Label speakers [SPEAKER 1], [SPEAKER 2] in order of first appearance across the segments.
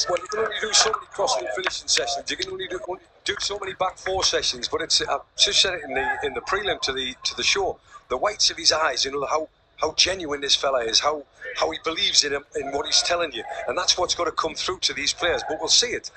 [SPEAKER 1] Well, you can only do so many crossing and finishing sessions. You can only do so many back four sessions. But it's I've just said it in the prelim to the show. The whites of his eyes, you know, how genuine this fella is, how he believes in him, in what he's telling you, and that's what's got to come through to these players. But we'll see it.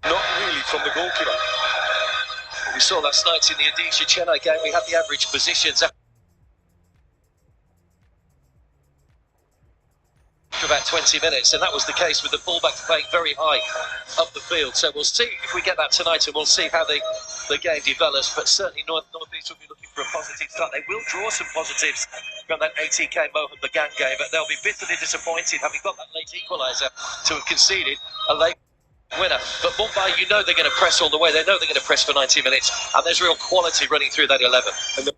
[SPEAKER 1] Not really from the goalkeeper.
[SPEAKER 2] We saw last night in the NEUfc Chennai game, we had the average positions after about 20 minutes, and that was the case with the fullbacks playing very high up the field. So we'll see if we get that tonight, and we'll see how the game develops. But certainly Northeast will be looking for a positive start. They will draw some positives from that ATK Mohan Bagan game, but they'll be bitterly disappointed having got that late equaliser to have conceded a late winner. But Mumbai, you know they're going to press all the way. They know they're going to press for 90 minutes, and there's real quality running through that 11.
[SPEAKER 1] And they've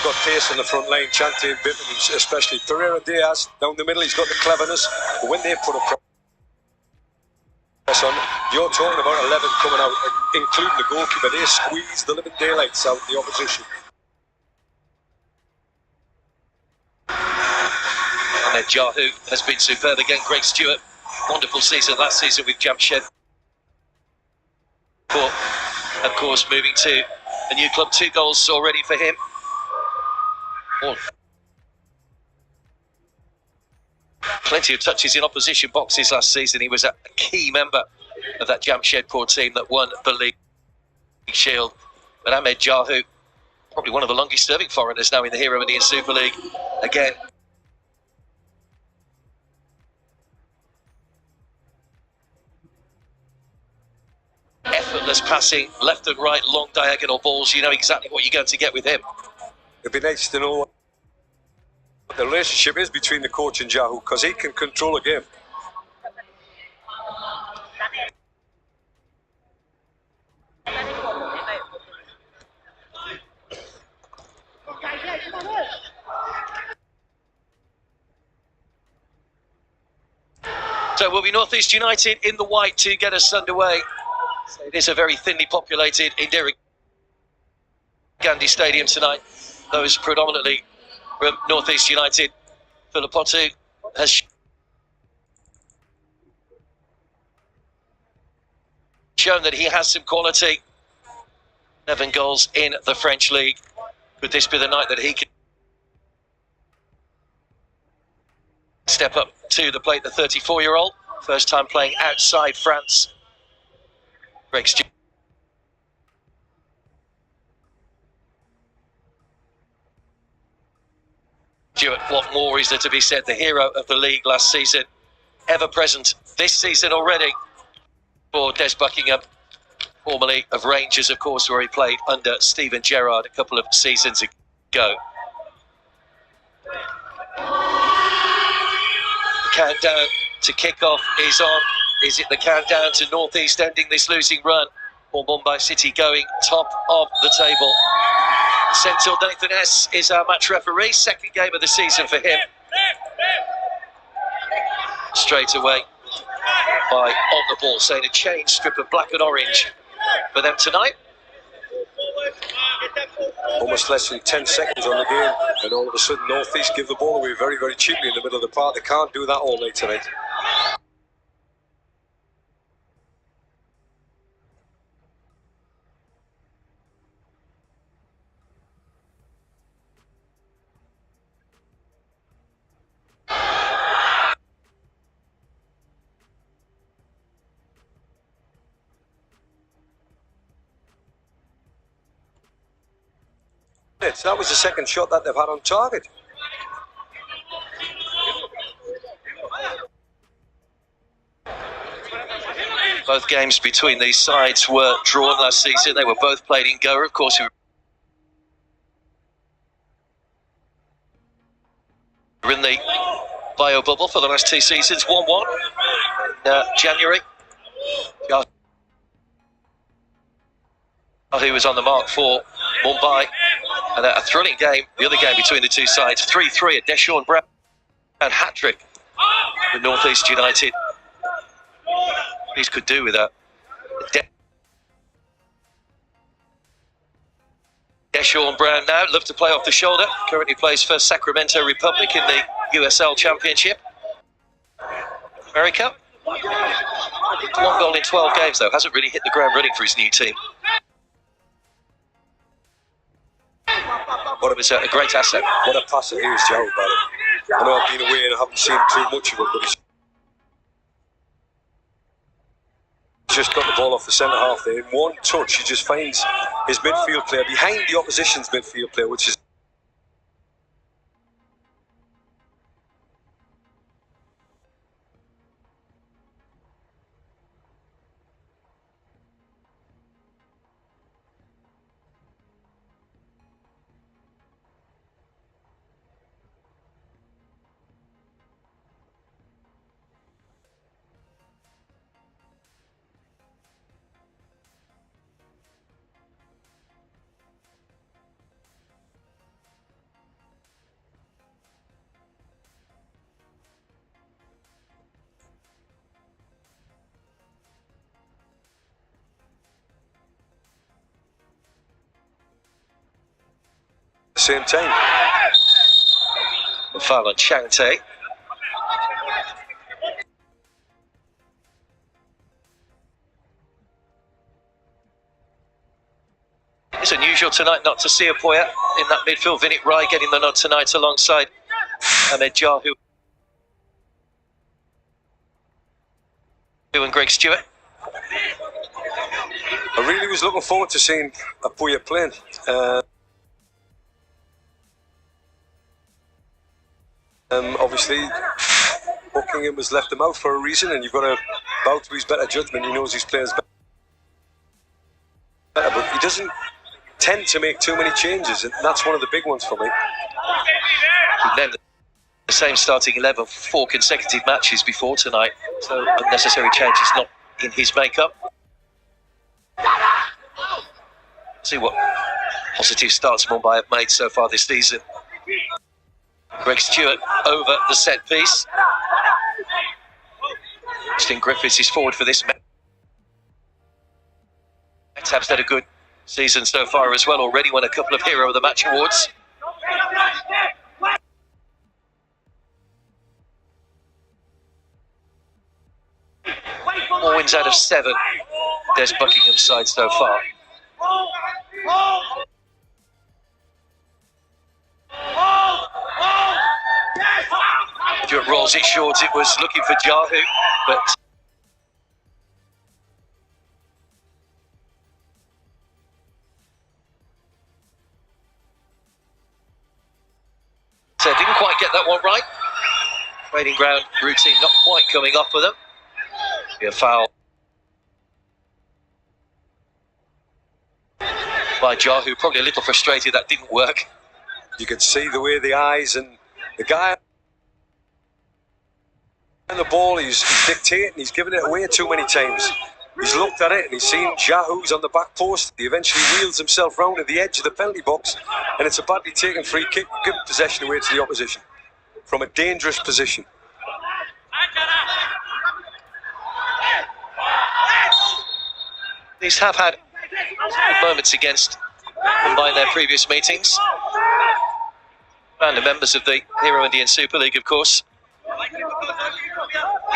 [SPEAKER 1] got pace on the front line, Chante and Bittman especially. Pereira Diaz down the middle, he's got the cleverness. But when they put a press on, you're talking about 11 coming out, including the goalkeeper. They squeeze the living daylights out the opposition.
[SPEAKER 2] Ahmed Jahu has been superb again. Greg Stewart, wonderful season last season with Jamshed. But of course, moving to a new club, 2 goals already for him. Plenty of touches in opposition boxes last season. He was a key member of that Jamshedpur team that won the League Shield. But Ahmed Jahu, probably one of the longest serving foreigners now in the Hero Indian Super League. Again, effortless passing, left and right, long diagonal balls. You know exactly what you're going to get with him.
[SPEAKER 1] It'd be nice to know what the relationship is between the coach and Jahu, because he can control a game.
[SPEAKER 2] So we'll be Northeast United in the white to get us underway. So it is a very thinly populated Indira Gandhi Stadium tonight. Those predominantly from Northeast United. Philippotu has shown that he has some quality. 11 goals in the French league. Could this be the night that he can step up to the plate, the 34-year-old? First time playing outside France. Greg Stewart. What more is there to be said? The hero of the league last season, ever present this season already for Des Buckingham, formerly of Rangers, of course, where he played under Steven Gerrard a couple of seasons ago. The countdown to kick-off is on. Is it the countdown to Northeast ending this losing run, or Mumbai City going top of the table? Senthil Nathan S is our match referee. Second game of the season for him. Straight away by on the ball, saying a change strip of black and orange for them tonight.
[SPEAKER 1] Almost less than 10 seconds on the game, and all of a sudden North East give the ball away very, very cheaply in the middle of the park. They can't do that all night tonight. That was the second shot that they've had on target.
[SPEAKER 2] Both games between these sides were drawn last season. They were both played in Goa. Of course, we were in the bio bubble for the last two seasons. 1-1 in January. Who was on the mark for Mumbai. And a thrilling game, the other game between the two sides. 3-3 at Deshaun Brown and hat-trick for North East United. These could do with that. Deshaun Brown now, love to play off the shoulder. Currently plays for Sacramento Republic in the USL Championship. America. 1 goal in 12 games though, hasn't really hit the ground running for his new team. But it was a great asset.
[SPEAKER 1] What a passer he is, Joe, about it. I know I've been away and I haven't seen too much of him, but he's just got the ball off the centre half there. In one touch, he just finds his midfield player behind the opposition's midfield player, which is the same time.
[SPEAKER 2] The foul on Chante. It's unusual tonight not to see a Poya in that midfield. Vinit Rai getting the nod tonight alongside Ahmed Jahu and Greg Stewart.
[SPEAKER 1] I really was looking forward to seeing a Poya playing. Obviously, Buckingham has left him out for a reason, and you've got to bow to his better judgment. He knows his players better, but he doesn't tend to make too many changes, and that's one of the big ones for me.
[SPEAKER 2] Then the same starting 11 for 4 consecutive matches before tonight, so unnecessary changes not in his makeup. See what positive starts Mumbai have made so far this season. Greg Stewart over the set piece. Justin Griffiths is forward for this match. Tab's had a good season so far as well, already won a couple of Hero of the Match awards. 4 wins out of 7. There's Buckingham's side so far. Stewart rolls it short. It was looking for Jahu, but so didn't quite get that one right. Training ground routine not quite coming off for them. Be a foul by Jahu, probably a little frustrated that didn't work.
[SPEAKER 1] You can see the way the eyes and the guy and the ball, he's dictating, he's given it away too many times. He's looked at it and he's seen Jahu's on the back post. He eventually wheels himself round to the edge of the penalty box, and it's a badly taken free kick, give possession away to the opposition from a dangerous position.
[SPEAKER 2] These have had good moments against Mumbai in their previous meetings. And the members of the Hero Indian Super League, of course.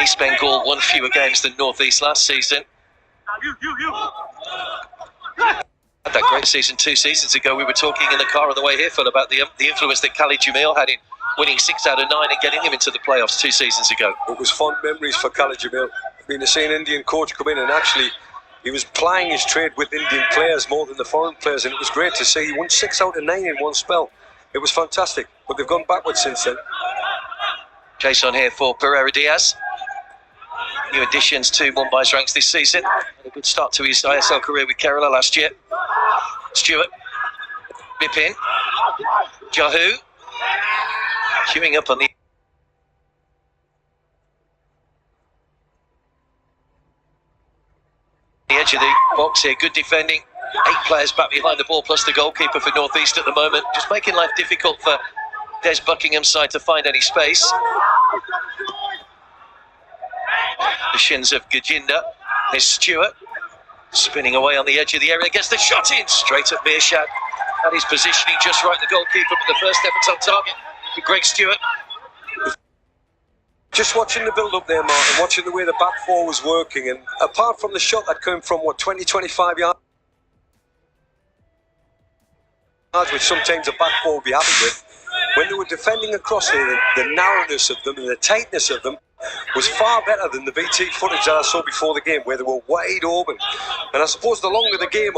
[SPEAKER 2] East Bengal won fewer games than North East last season. Had that great season 2 seasons ago. We were talking in the car on the way here, Phil, about the influence that Khalid Jamil had in winning 6 out of 9 and getting him into the playoffs 2 seasons ago.
[SPEAKER 1] It was fond memories for Khalid Jamil. I mean, to see an Indian coach come in and actually he was plying his trade with Indian players more than the foreign players, and it was great to see. He won 6 out of 9 in one spell. It was fantastic, but they've gone backwards since then.
[SPEAKER 2] Chase on here for Pereira Diaz. New additions to Mumbai's ranks this season. Had a good start to his ISL career with Kerala last year. Stewart, Bipin, Jahu, queuing up on the edge of the box here. Good defending. 8 players back behind the ball, plus the goalkeeper for North East at the moment. Just making life difficult for Des Buckingham's side to find any space. The shins of Gajinda. There's Stewart spinning away on the edge of the area, gets the shot in straight at Mirshad. That is positioning just right, the goalkeeper, but the first effort's on target for Greg Stewart.
[SPEAKER 1] Just watching the build up there, Martin, watching the way the back four was working, and apart from the shot that came from 20-25 yards, which sometimes a back four would be happy with, when they were defending across there, the narrowness of them and the tightness of them was far better than the BT footage that I saw before the game, where they were wide open. And I suppose the longer the game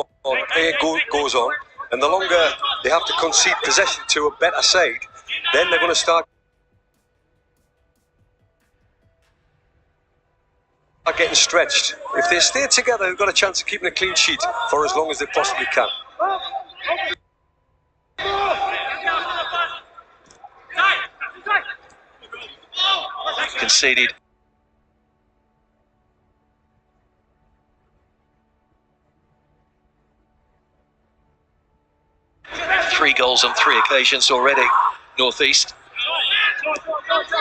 [SPEAKER 1] goes on, and the longer they have to concede possession to a better side, then they're going to start getting stretched. If they stay together, they've got a chance of keeping a clean sheet for as long as they possibly can.
[SPEAKER 2] Conceded 3 goals on 3 occasions already. North East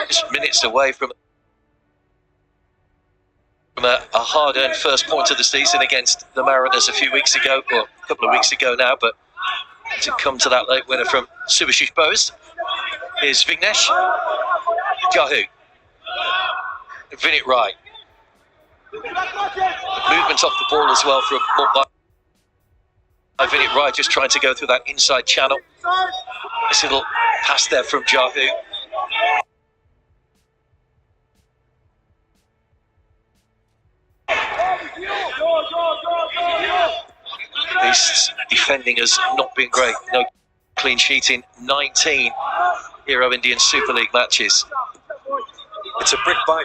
[SPEAKER 2] just minutes away from a hard-earned first point of the season against the Mariners a few weeks ago, or a couple of weeks ago now, but to come to that late winner from Subhashish Bose. Here's Vignesh, Jahu, Vinit Rai. Movement off the ball as well from Mumbai. Vinit Rai just trying to go through that inside channel. This little pass there from Jahu. East's defending has not been great. No clean sheet in 19 Hero Indian Super League matches.
[SPEAKER 1] It's a brick by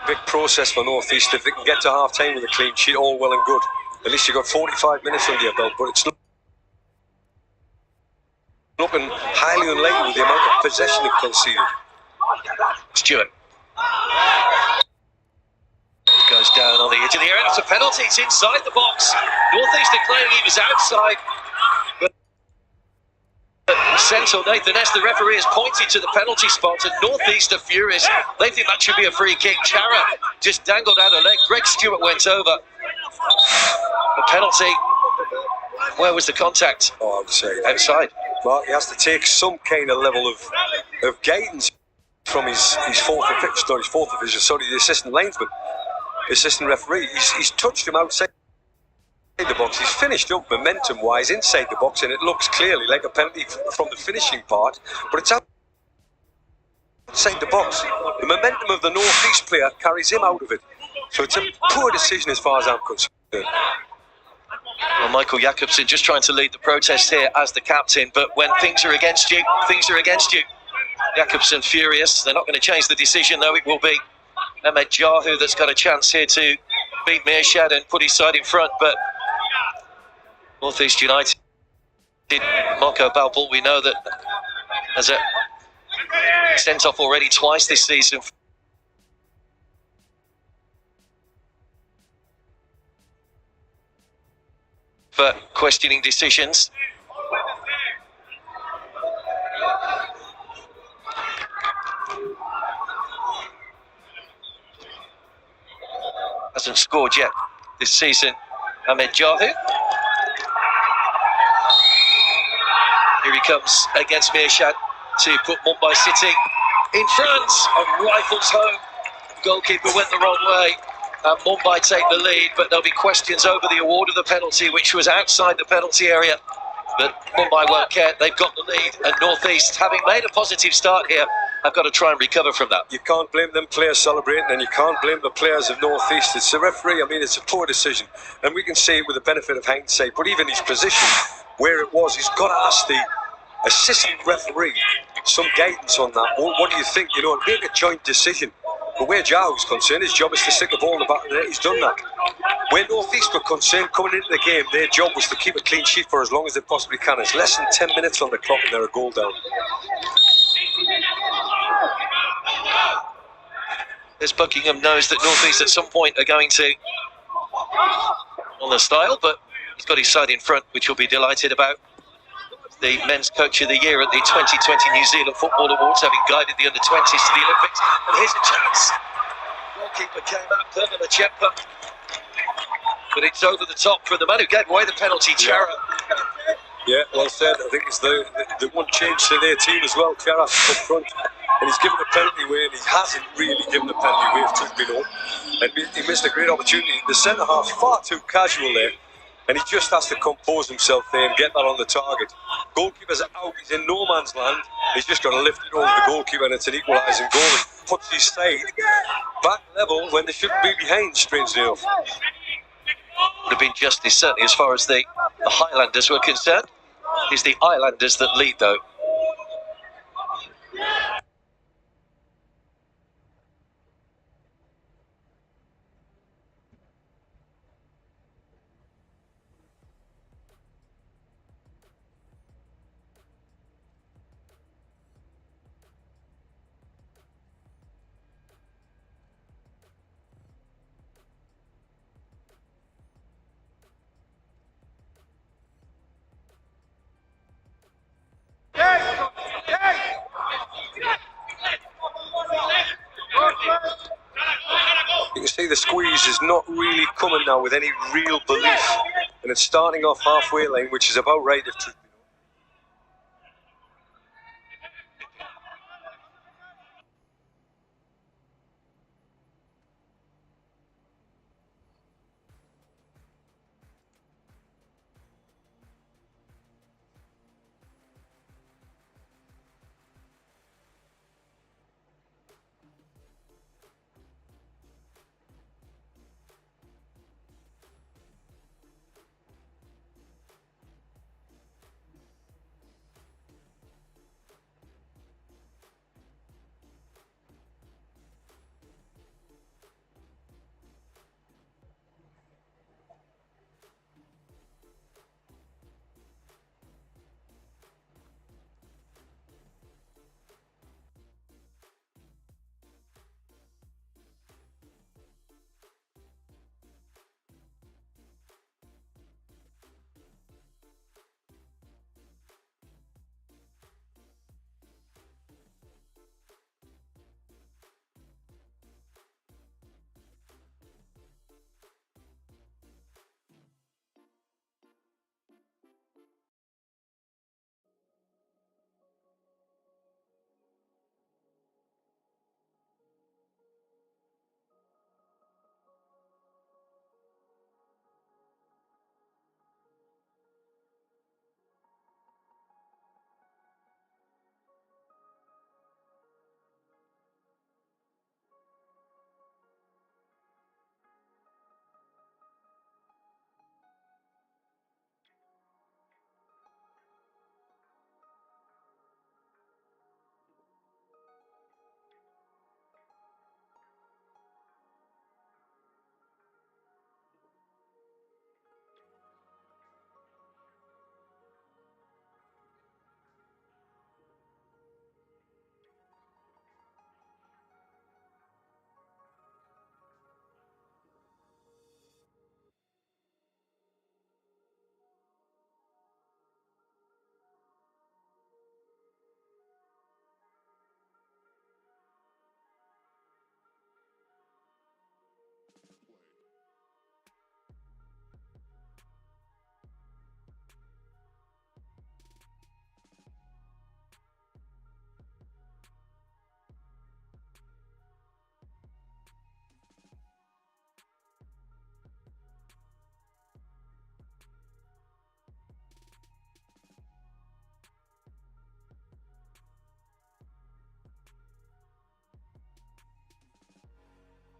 [SPEAKER 1] big process for North East. If they can get to half time with a clean sheet, all well and good. At least you've got 45 minutes under your belt, but it's looking highly unlikely with the amount of possession they've conceded.
[SPEAKER 2] Stewart goes down on the edge of the area. It's a penalty. It's inside the box. North East declaring he was outside. But Central Nathan S, the referee, has pointed to the penalty spot, and North East are furious. They think that should be a free kick. Chara just dangled out a leg. Greg Stewart went over. The penalty. Where was the contact?
[SPEAKER 1] Oh, I would say
[SPEAKER 2] outside.
[SPEAKER 1] Well, he has to take some kind of level of guidance from his fourth official, sorry, the assistant linesman, assistant referee. He's touched him outside the box. He's finished up momentum-wise inside the box, and it looks clearly like a penalty from the finishing part, but it's outside the box. The momentum of the North East player carries him out of it. So it's a poor decision as far as I'm concerned.
[SPEAKER 2] Well, Michael Jakobsen just trying to lead the protest here as the captain, but when things are against you, things are against you. Jakobsen furious. They're not going to change the decision, though. It will be Ahmed Jahu that's got a chance here to beat Mirshad and put his side in front, but North East United, Marco Balbul, we know that has a sent off already twice this season for questioning decisions. Hasn't scored yet this season, Ahmed Jahu. comes against Meershad to put Mumbai City in front and rifles home. Goalkeeper went the wrong way and Mumbai take the lead, but there'll be questions over the award of the penalty, which was outside the penalty area. But Mumbai won't care, they've got the lead, and North East, having made a positive start here, have got to try and recover from that.
[SPEAKER 1] You can't blame them players celebrating, and you can't blame the players of North East. It's the referee. I mean, it's a poor decision, and we can see it with the benefit of hindsight. But even his position, where it was, he's got to ask the assistant referee some guidance on that. What do you think? You know, make a joint decision. But where Jau's concerned, his job is to stick the ball in the back of the net. He's done that. Where North East were concerned coming into the game, their job was to keep a clean sheet for as long as they possibly can. It's less than 10 minutes on the clock and they're a goal down.
[SPEAKER 2] As Buckingham knows that North East at some point are going to on the style, but he's got his side in front, which he'll be delighted about. The Men's Coach of the Year at the 2020 New Zealand Football Awards, having guided the under-20s to the Olympics. And here's a chance. Goalkeeper came out, Permala Chempa. But it's over the top for the man who gave away the penalty, Chara.
[SPEAKER 1] Yeah, well said. I think it's the one change to their team as well. Chara up front. And he's given the penalty away, and he hasn't really given the penalty away, if truth be known. And he missed a great opportunity. The centre-half's far too casual there. And he just has to compose himself there and get that on the target. Goalkeeper's out, he's in no man's land. He's just got to lift it over the goalkeeper, and it's an equalising goal. And puts his side back level when they shouldn't be behind, strangely enough.
[SPEAKER 2] Would have been justice, certainly, as far as the Highlanders were concerned. It's the Islanders that lead, though.
[SPEAKER 1] You can see the squeeze is not really coming now with any real belief, and it's starting off halfway line, which is about right if truth be known.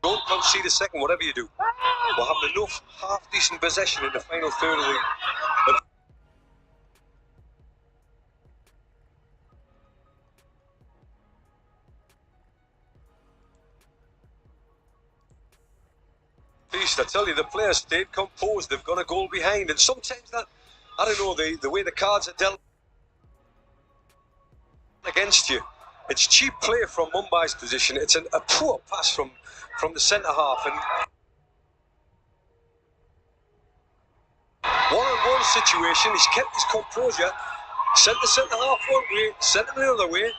[SPEAKER 1] Don't concede a second, whatever you do. We'll have enough half-decent possession in the final third of the... I tell you, the players stayed composed. They've got a goal behind, and sometimes that, I don't know, the way the cards are dealt against you. It's cheap play from Mumbai's position. It's a poor pass from the centre half, and one-on-one situation. He's kept his composure. Sent the centre half one way, sent him the other way.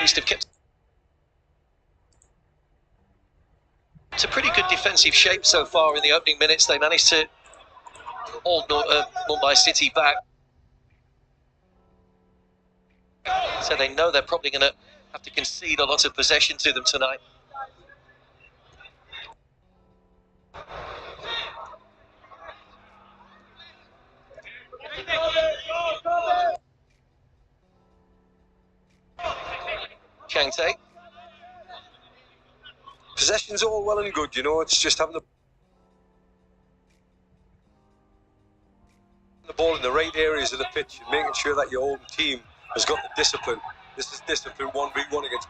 [SPEAKER 2] East have kept it's a pretty good defensive shape so far in the opening minutes. They managed to hold Mumbai City back, so they know they're probably going to have to concede a lot of possession to them tonight. Changte.
[SPEAKER 1] Possession's all well and good, you know, it's just having the ball in the right areas of the pitch and making sure that your own team has got the discipline. This is discipline 1v1 against...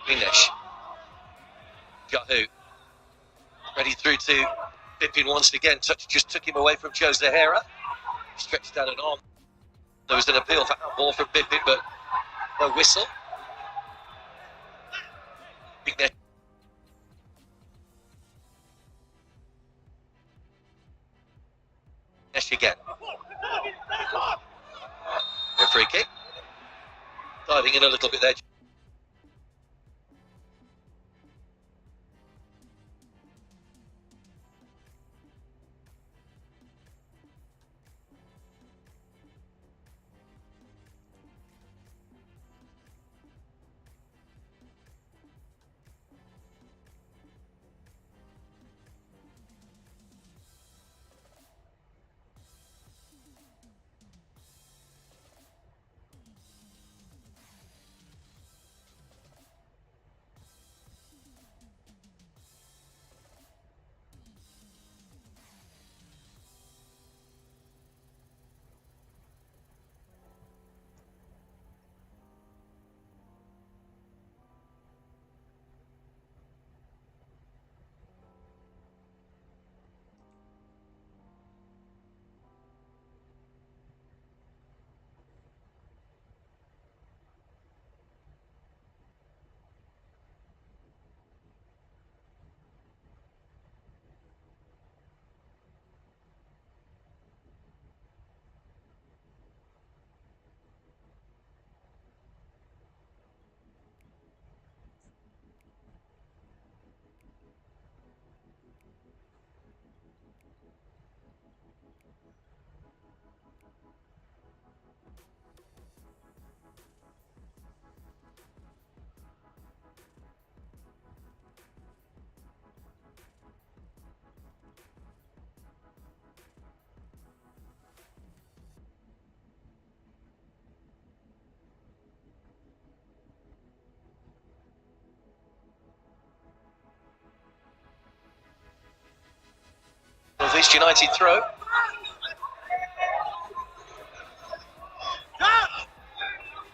[SPEAKER 2] Vinesh. Jahu. Ready through to Bipin once again. Just took him away from Joe Zahara. Stretched out an arm. There was an appeal for handball from Bipin, but no whistle. Vinesh. Vinesh again. A free kick. Diving in a little bit there. Northeast United throw.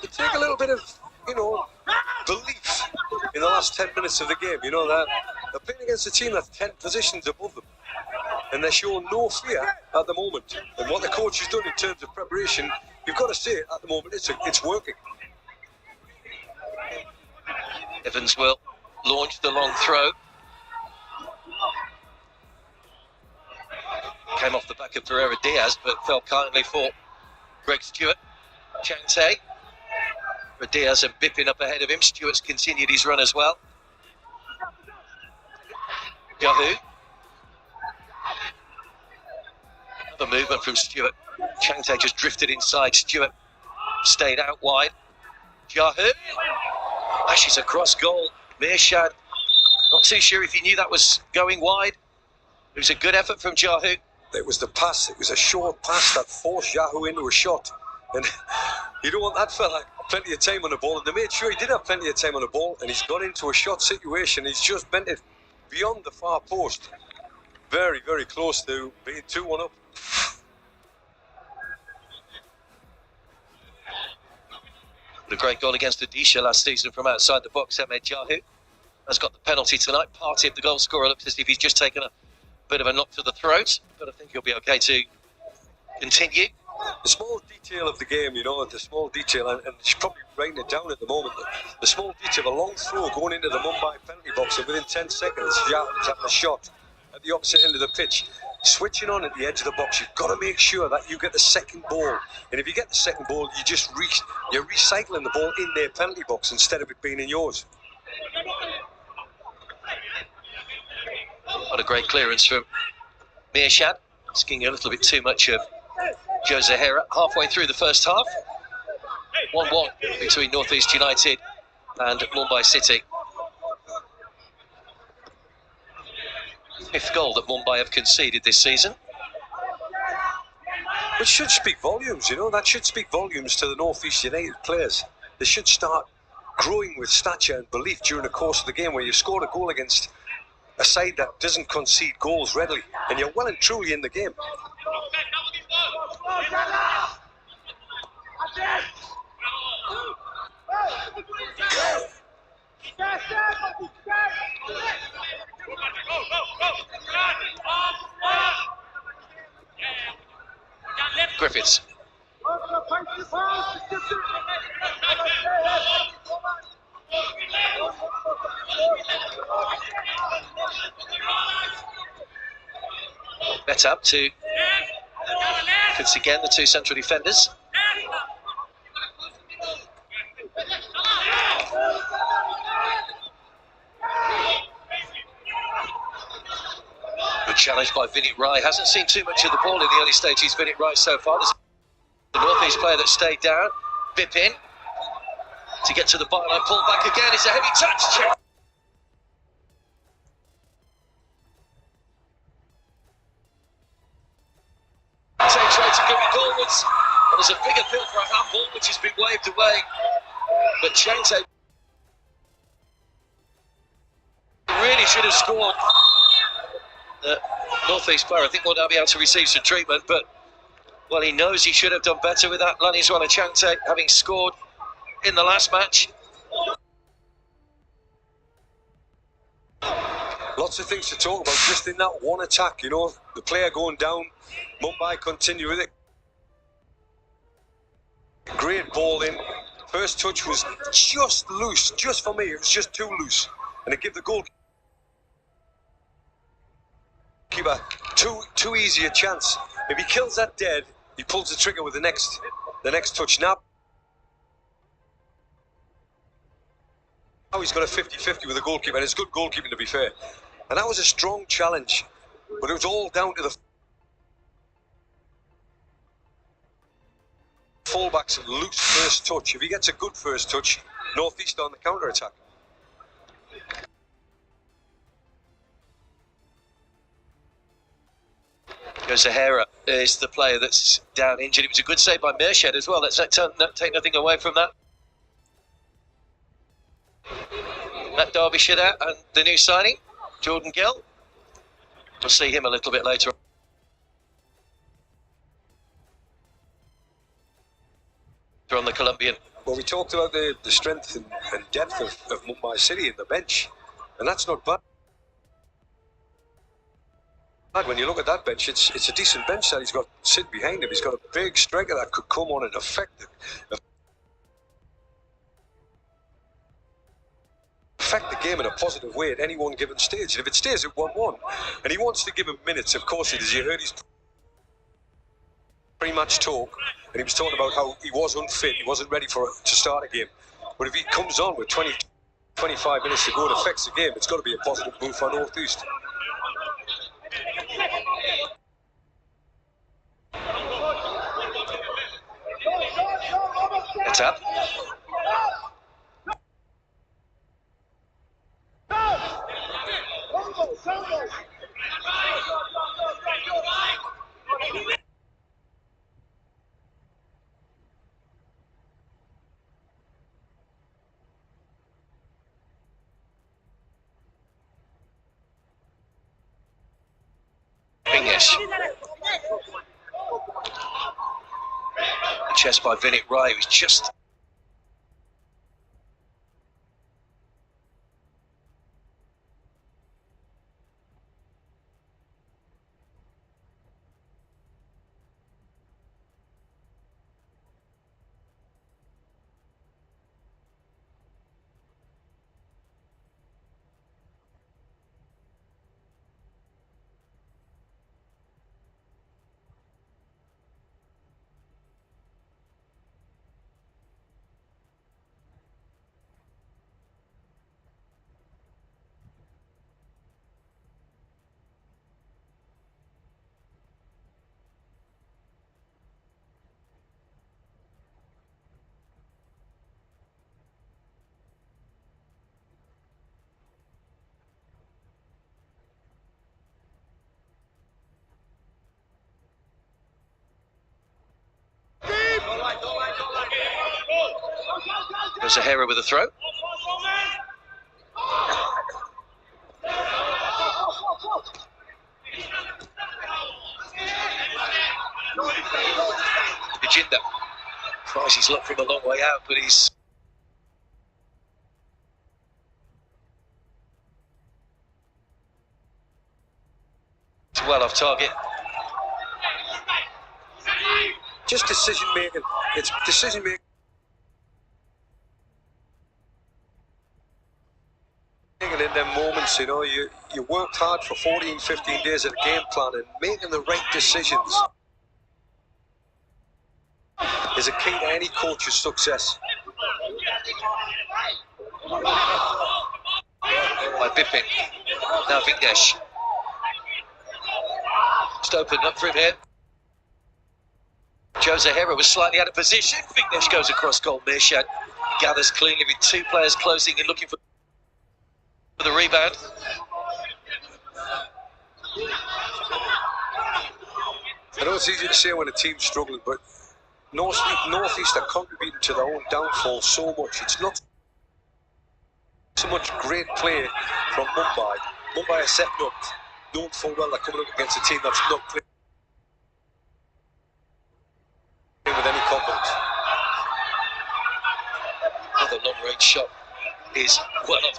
[SPEAKER 1] You take a little bit of, you know, belief in the last 10 minutes of the game. You know that they're playing against a team that's 10 positions above them, and they're showing no fear at the moment. And what the coach has done in terms of preparation, you've got to say at the moment it's working.
[SPEAKER 2] Evans will launch the long throw. Came off the back of Pereira Diaz, but fell kindly for Greg Stewart. Chante. Diaz and Bippin up ahead of him. Stewart's continued his run as well. Yahoo. Another movement from Stewart. Chante just drifted inside. Stewart stayed out wide. Yahoo. Ashes across goal. Mirshad. Not too sure if he knew that was going wide. It was a good effort from Yahoo.
[SPEAKER 1] It was the pass. It was a short pass that forced Yahoo into a shot. And you don't want that fella plenty of time on the ball. And they made sure he did have plenty of time on the ball. And he's got into a shot situation. He's just bent it beyond the far post. Very, very close to being 2-1 up.
[SPEAKER 2] A great goal against Odisha last season from outside the box. Ahmed Yahoo has got the penalty tonight. Party of the goal scorer looks as if he's just taken a bit of a knock to the throat, but I think he'll be okay to continue.
[SPEAKER 1] The small detail of the game, you know, the small detail, and she's probably writing it down at the moment, the small detail, a long throw going into the Mumbai penalty box, and within 10 seconds, Yahoo's having a shot at the opposite end of the pitch. Switching on at the edge of the box, you've got to make sure that you get the second ball. And if you get the second ball, you're recycling the ball in their penalty box instead of it being in yours.
[SPEAKER 2] What a great clearance from Mirshad, asking a little bit too much of Joe Zahara. Halfway through the first half, 1-1 between North East United and Mumbai City. Fifth goal that Mumbai have conceded this season.
[SPEAKER 1] Which should speak volumes, you know, that should speak volumes to the North East United players. They should start growing with stature and belief during the course of the game, where you've scored a goal against a side that doesn't concede goals readily, and you're well and truly in the game.
[SPEAKER 2] Griffiths. Bet up to Griffiths again, the two central defenders. Good challenge by Vinit Rai. Hasn't seen too much of the ball in the early stages, Vinit Rai, so far. There's the North East player that stayed down. Bippin to get to the byline, pull back again. It's a heavy touch. Tries to go forwards. And there's a big appeal for a handball, which has been waved away. But Chante really should have scored. The North East player, I think, will now be able to receive some treatment, but well, he knows he should have done better with that. Laniswala Chante having scored in the last match.
[SPEAKER 1] Lots of things to talk about just in that one attack, you know, the player going down, Mumbai continue with it. Great ball in. First touch was just loose, just for me, it was just too loose. And it gave the goalkeeper too easy a chance. If he kills that dead, he pulls the trigger with the next touch. Now he's got a 50-50 with the goalkeeper, and it's good goalkeeping, to be fair. And that was a strong challenge, but it was all down to the fullback's loose first touch. If he gets a good first touch, North East on the counter-attack.
[SPEAKER 2] Zahara is the player that's down injured. It was a good save by Mirshad as well. Let's take nothing away from that. Matt Derbyshire there, and the new signing, Jordan Gill. We'll see him a little bit later on the Colombian.
[SPEAKER 1] Well, we talked about the strength and depth of Mumbai City in the bench, and that's not bad. When you look at that bench, it's a decent bench that he's got sitting behind him. He's got a big striker that could come on and affect affect the game in a positive way at any one given stage. And if it stays at 1-1, and he wants to give him minutes, of course he does. You heard his pre-match talk, and he was talking about how he was unfit, he wasn't ready to start a game. But if he comes on with 25 minutes to go and affects the game, it's got to be a positive move for North East.
[SPEAKER 2] It's up. English. Chest by Vinit Rai, who's just Zahara with a throw. Vijinda tries his luck from a long way out, but he's well off target.
[SPEAKER 1] Just decision making. It's decision making. In them moments, you know, you worked hard for 14, 15 days at a game plan, and making the right decisions is a key to any coach's success.
[SPEAKER 2] By Bipin. Now Vignesh. Just opened up for him here. Joe Zahara was slightly out of position. Vignesh goes across goal. Mirshat gathers cleanly with two players closing and looking for the rebound.
[SPEAKER 1] I know it's easy to say when a team's struggling, but North East are contributing to their own downfall so much. It's not so much great play from Mumbai. Mumbai are setting up, knowing full well they're coming up against a team that's not playing with any confidence.
[SPEAKER 2] Another long-range shot is well off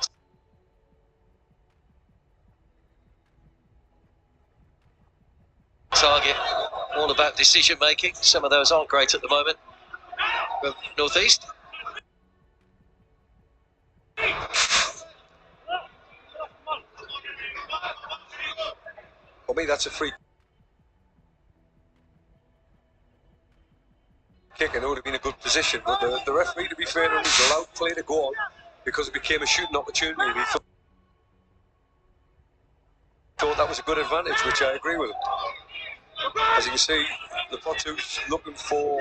[SPEAKER 2] target. All about decision making. Some of those aren't great at the moment from North East.
[SPEAKER 1] For me, that's a free kick, and it would have been a good position. But the referee, to be fair to him, he's allowed play to go on because it became a shooting opportunity, and he thought that was a good advantage, which I agree with him. As you can see, the Potu's looking for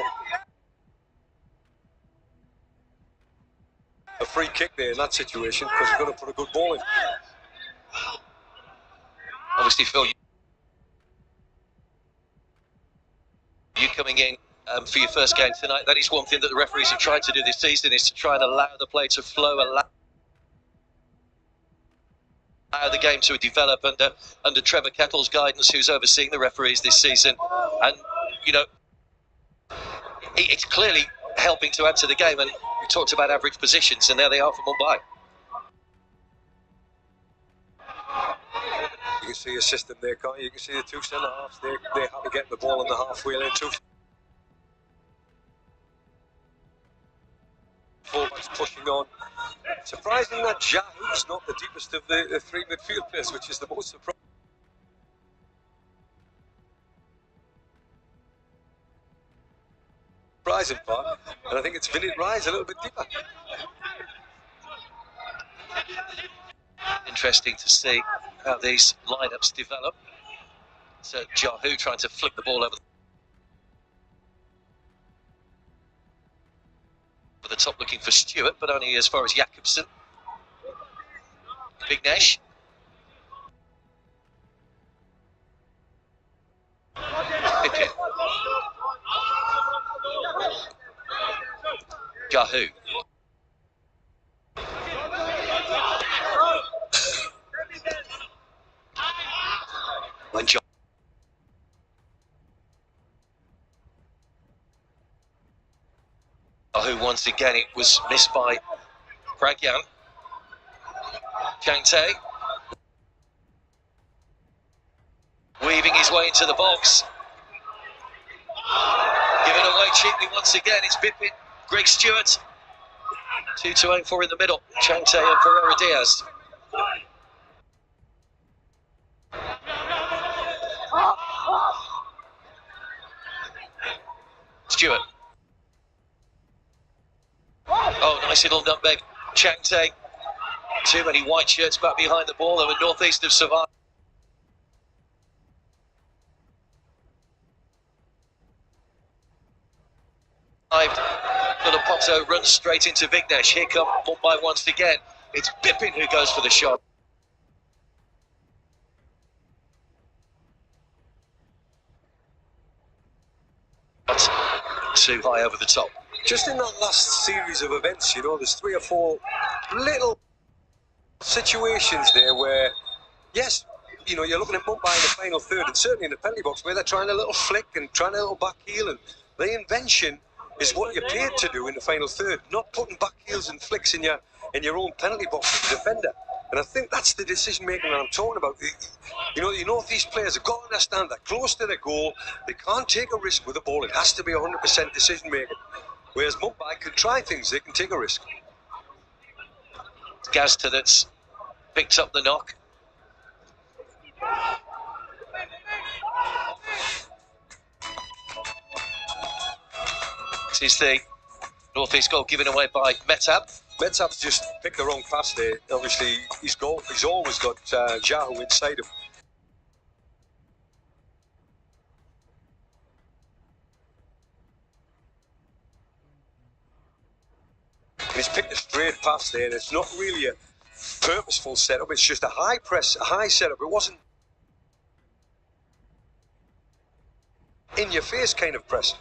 [SPEAKER 1] a free kick there in that situation because he's going to put a good ball in.
[SPEAKER 2] Obviously, Phil, you coming in for your first game tonight, that is one thing that the referees have tried to do this season, is to try and allow the play to flow, allow the game to develop under Trevor Kettle's guidance, who's overseeing the referees this season. And, you know, it's clearly helping to add to the game. And we talked about average positions, and there they are for Mumbai.
[SPEAKER 1] You can see a system there, can't you? You can see the two centre-halves, they're happy getting the ball in the halfway lane too. fullbacks pushing on. Surprising that Jahu's not the deepest of the three midfield players, which is the most surprising part. And I think it's Vinit Rai's a little bit deeper.
[SPEAKER 2] Interesting to see how these lineups develop. So Jahu trying to flick the ball over the top, looking for Stewart, but only as far as Jakobsen. Vignesh. Pippin. Jahu. And Jahu once again, it was missed by Pragyan. Changte weaving his way into the box. Given away cheaply once again, it's Pippin. Greg Stewart. 2 to aim for in the middle. Changte and Pereira Diaz. Stewart. Oh, nice little nutmeg. Changte. Too many white shirts back behind the ball. They were northeast of survived. Philipotto runs straight into Vignesh. Here come Mumbai once again. It's Pippin who goes for the shot. But too high over the top.
[SPEAKER 1] Just in that last series of events, you know, there's 3 or 4 little situations there where, yes, you know, you're looking at Mumbai in the final third, and certainly in the penalty box, where they're trying a little flick and trying a little back heel, and the invention is what you're paid to do in the final third, not putting back heels and flicks in your own penalty box as a defender. And I think that's the decision making that I'm talking about. You know, these players have got to understand that close to the goal, they can't take a risk with the ball. It has to be 100% decision making. Whereas Mumbai can try things, they can take a risk.
[SPEAKER 2] Gazta that's picked up the knock. This is the northeast goal given away by Metab.
[SPEAKER 1] Metab's just picked the wrong pass there. Obviously, he's always got Jahu inside him. And he's picked a straight pass there, and it's not really a purposeful setup. It's just a high press, a high setup. It wasn't in your face kind of press.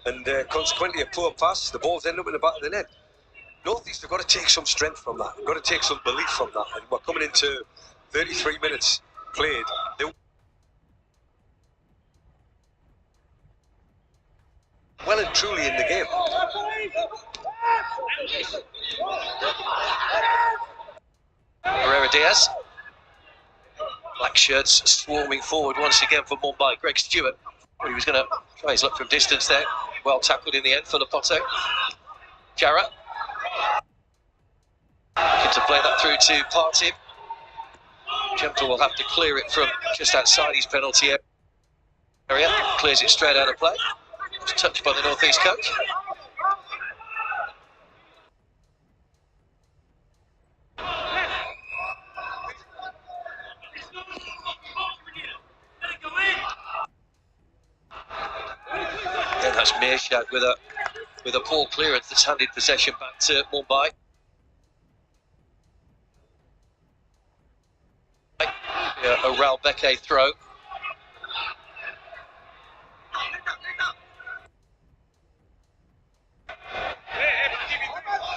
[SPEAKER 1] And consequently, a poor pass, the ball's ended up in the back of the net. Northeast have got to take some strength from that. They've got to take some belief from that. And we're coming into 33 minutes played. They're well and truly in the game.
[SPEAKER 2] Pereira Diaz. Black shirts swarming forward once again for Mumbai. Greg Stewart. He was going to try his luck from distance there. Well tackled in the end for Philipotto. Jarrett. Looking to play that through to Partib. Jumper will have to clear it from just outside his penalty area. Clears it straight out of play. It's touched by the northeast coach. And that's Mirshad with a poor clearance that's handed possession back to Mumbai. A Raul Beke throw.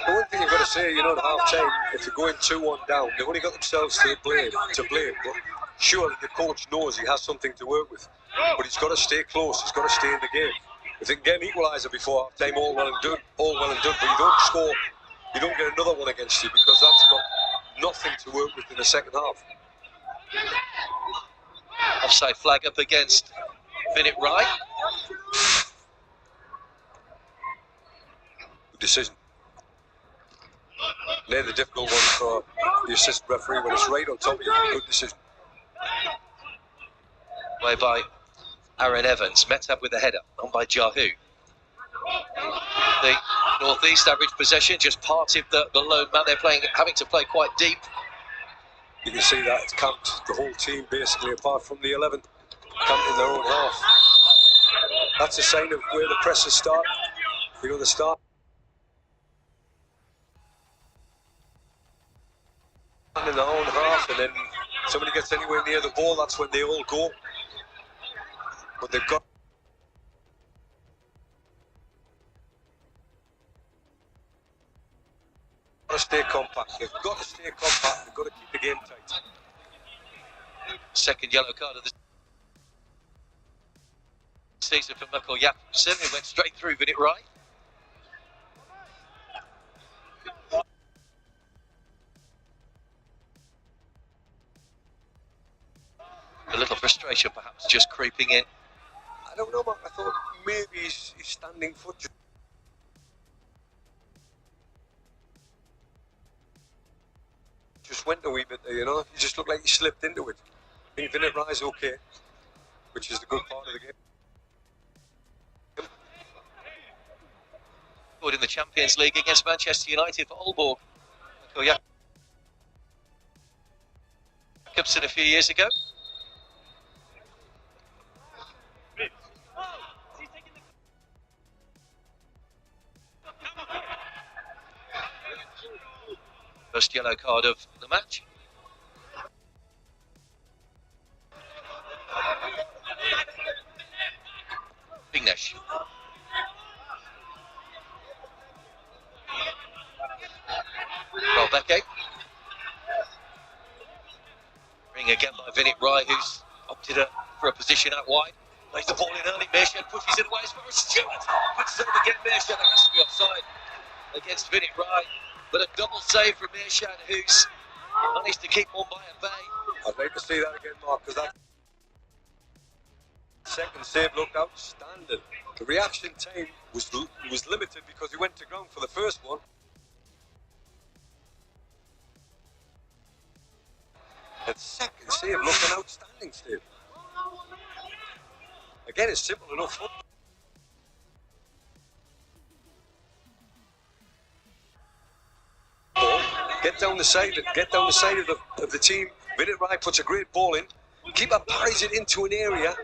[SPEAKER 1] The one thing you've got to say, you know, at half-time, if they're going 2-1 down, they've only got themselves to blame. But surely the coach knows he has something to work with. But he's got to stay close. He's got to stay in the game. If they can get an equaliser before half-time, all well and done. But you don't score, you don't get another one against you, because that's got nothing to work with in the second half.
[SPEAKER 2] Offside flag up against Vinit Rai.
[SPEAKER 1] Good decision. They're the difficult one for the assistant referee when it's right on top of you. Good decision.
[SPEAKER 2] Way by Aaron Evans. Metab with the header, on by Jahu. The Northeast average possession just parted the lone man. They're having to play quite deep.
[SPEAKER 1] You can see that it's camped the whole team basically, apart from the 11, camped in their own half. That's a sign of where the presses start. You know, the start in their own half, and then somebody gets anywhere near the ball, that's when they all go. But they've got to stay compact. They've got to stay compact. They've got to keep the game tight.
[SPEAKER 2] Second yellow card of the season for Michael Jakobsen, who went straight through, but it right. A little frustration perhaps just creeping in.
[SPEAKER 1] I don't know, Mark. I thought maybe his standing foot just went a wee bit there, you know. He just looked like he slipped into it. I think Vinit Rai's okay, which is the good part of the game.
[SPEAKER 2] Scored in the Champions League against Manchester United for Aalborg. Michael Jakobsen a few years ago. First yellow card of the match. Vignesh. Rolbeke. Ring again by Vinit Rai, who's opted for a position out wide. Plays the ball in early. Meerschaert pushes it away as far as Stewart. Good save again, Meerschaert. That has to be offside against Vinit Rai. But a double save from Meerschaert, who's managed to keep Mumbai at bay.
[SPEAKER 1] I'd like to see that again, Mark, because that second save looked outstanding. The reaction time was limited because he went to ground for the first one. And second save looked an outstanding save. Again, it's simple enough football. Get down the side of the team. Vinit Rai puts a great ball in. Keeper parries it into an area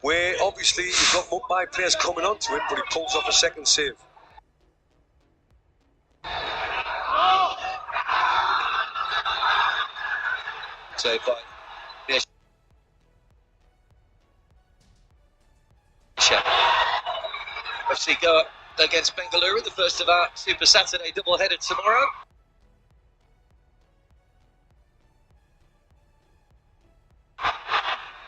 [SPEAKER 1] where obviously you've got Mumbai players coming onto it, but he pulls off a second save.
[SPEAKER 2] Save by Meerschaert. FC go up against Bengaluru, the first of our Super Saturday double-headed tomorrow.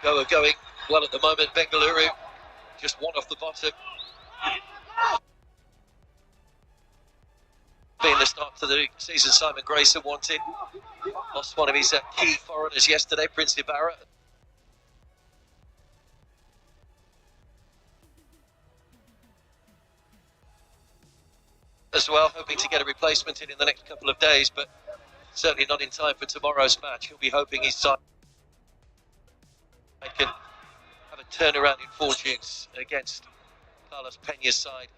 [SPEAKER 2] Goa going well at the moment. Bengaluru just one off the bottom. Being the start to the season Simon Grayson wanted. Lost one of his key foreigners yesterday, Prince Ibarra. As well, hoping to get a replacement in the next couple of days, but certainly not in time for tomorrow's match. He'll be hoping his side can have a turnaround in fortunes against Carlos Peña's side.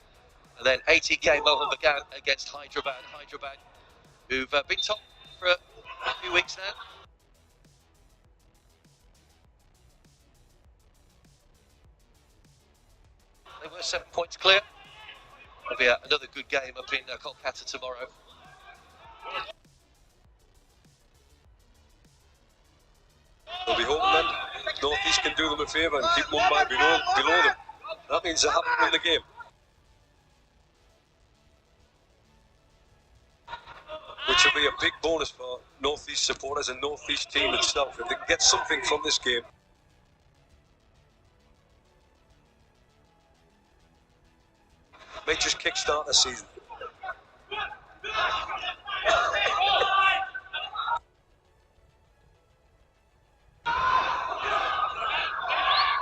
[SPEAKER 2] And then 80k Mohan Bagan against Hyderabad, who've been top for a few weeks now. They were 7 points clear. There'll be another good game up in Kolkata tomorrow.
[SPEAKER 1] They'll be hoping that Northeast can do them a favour and keep Mumbai below them. That means they haven't won the game. Which will be a big bonus for Northeast supporters and Northeast team itself if they can get something from this game. May just kickstart the season.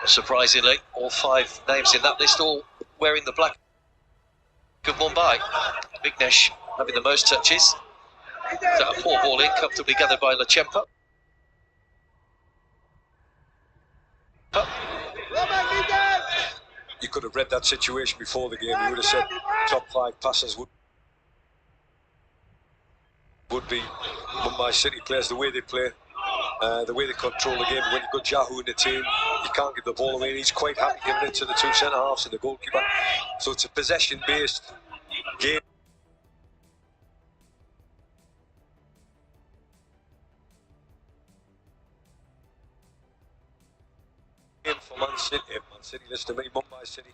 [SPEAKER 2] Surprisingly, all 5 names in that list all wearing the black of Mumbai. Vignesh having the most touches. So a poor ball in, comfortably gathered by Lachempa.
[SPEAKER 1] You could have read that situation before the game. You would have said top 5 passes would be Mumbai City players, the way they play, the way they control the game. When you've got Jahu in the team, you can't give the ball away. He's quite happy giving it to the 2 centre-halves and the goalkeeper. So it's a possession-based game. For Man City, listen to me, Mumbai City.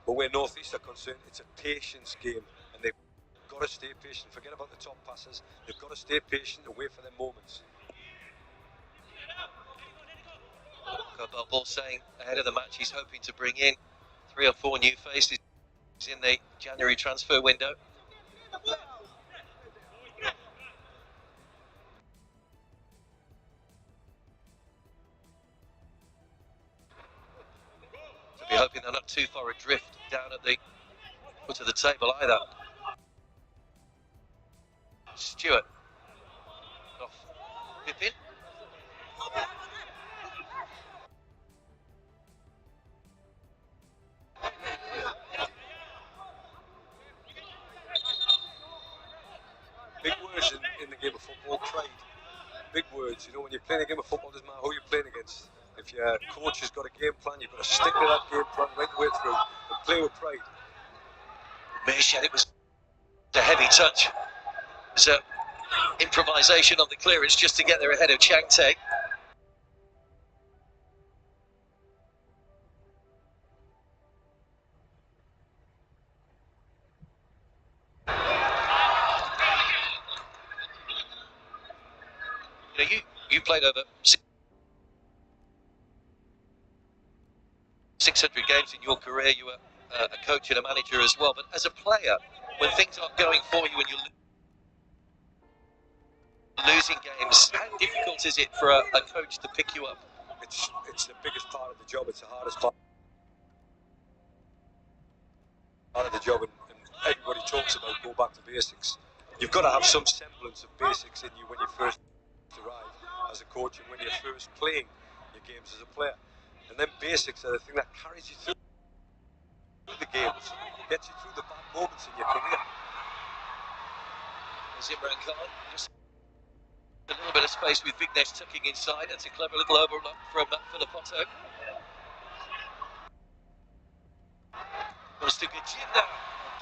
[SPEAKER 1] But where North East are concerned, it's a patience game, and they've got to stay patient. Forget about the top passes. They've got to stay patient and wait for their moments.
[SPEAKER 2] Ball saying ahead of the match he's hoping to bring in 3 or 4 new faces in the January transfer window. To be hoping they're not too far adrift down at the foot of the table either. Stewart off Pippin.
[SPEAKER 1] Big words in the game of football, pride. Big words, you know, when you're playing a game of football, it doesn't matter who you're playing against. If your coach has got a game plan, you've got to stick to that game plan right the way through and play with pride.
[SPEAKER 2] Mershed, it was a heavy touch. It was an improvisation on the clearance just to get there ahead of Chang Tae. You played over 600 games in your career. You were a coach and a manager as well. But as a player, when things aren't going for you and you're losing games, how difficult is it for a coach to pick you up?
[SPEAKER 1] It's the biggest part of the job. It's the hardest part of the job, and everybody talks about go back to basics. You've got to have some semblance of basics in you when you first arrive as a coach and when you're first playing your games as a player. And then basics are the thing that carries you through the games, gets you through the bad moments in your career.
[SPEAKER 2] Imran Khan, just a little bit of space with Vignesh tucking inside. That's a clever little overlap from Filipotto. Wants to get in now.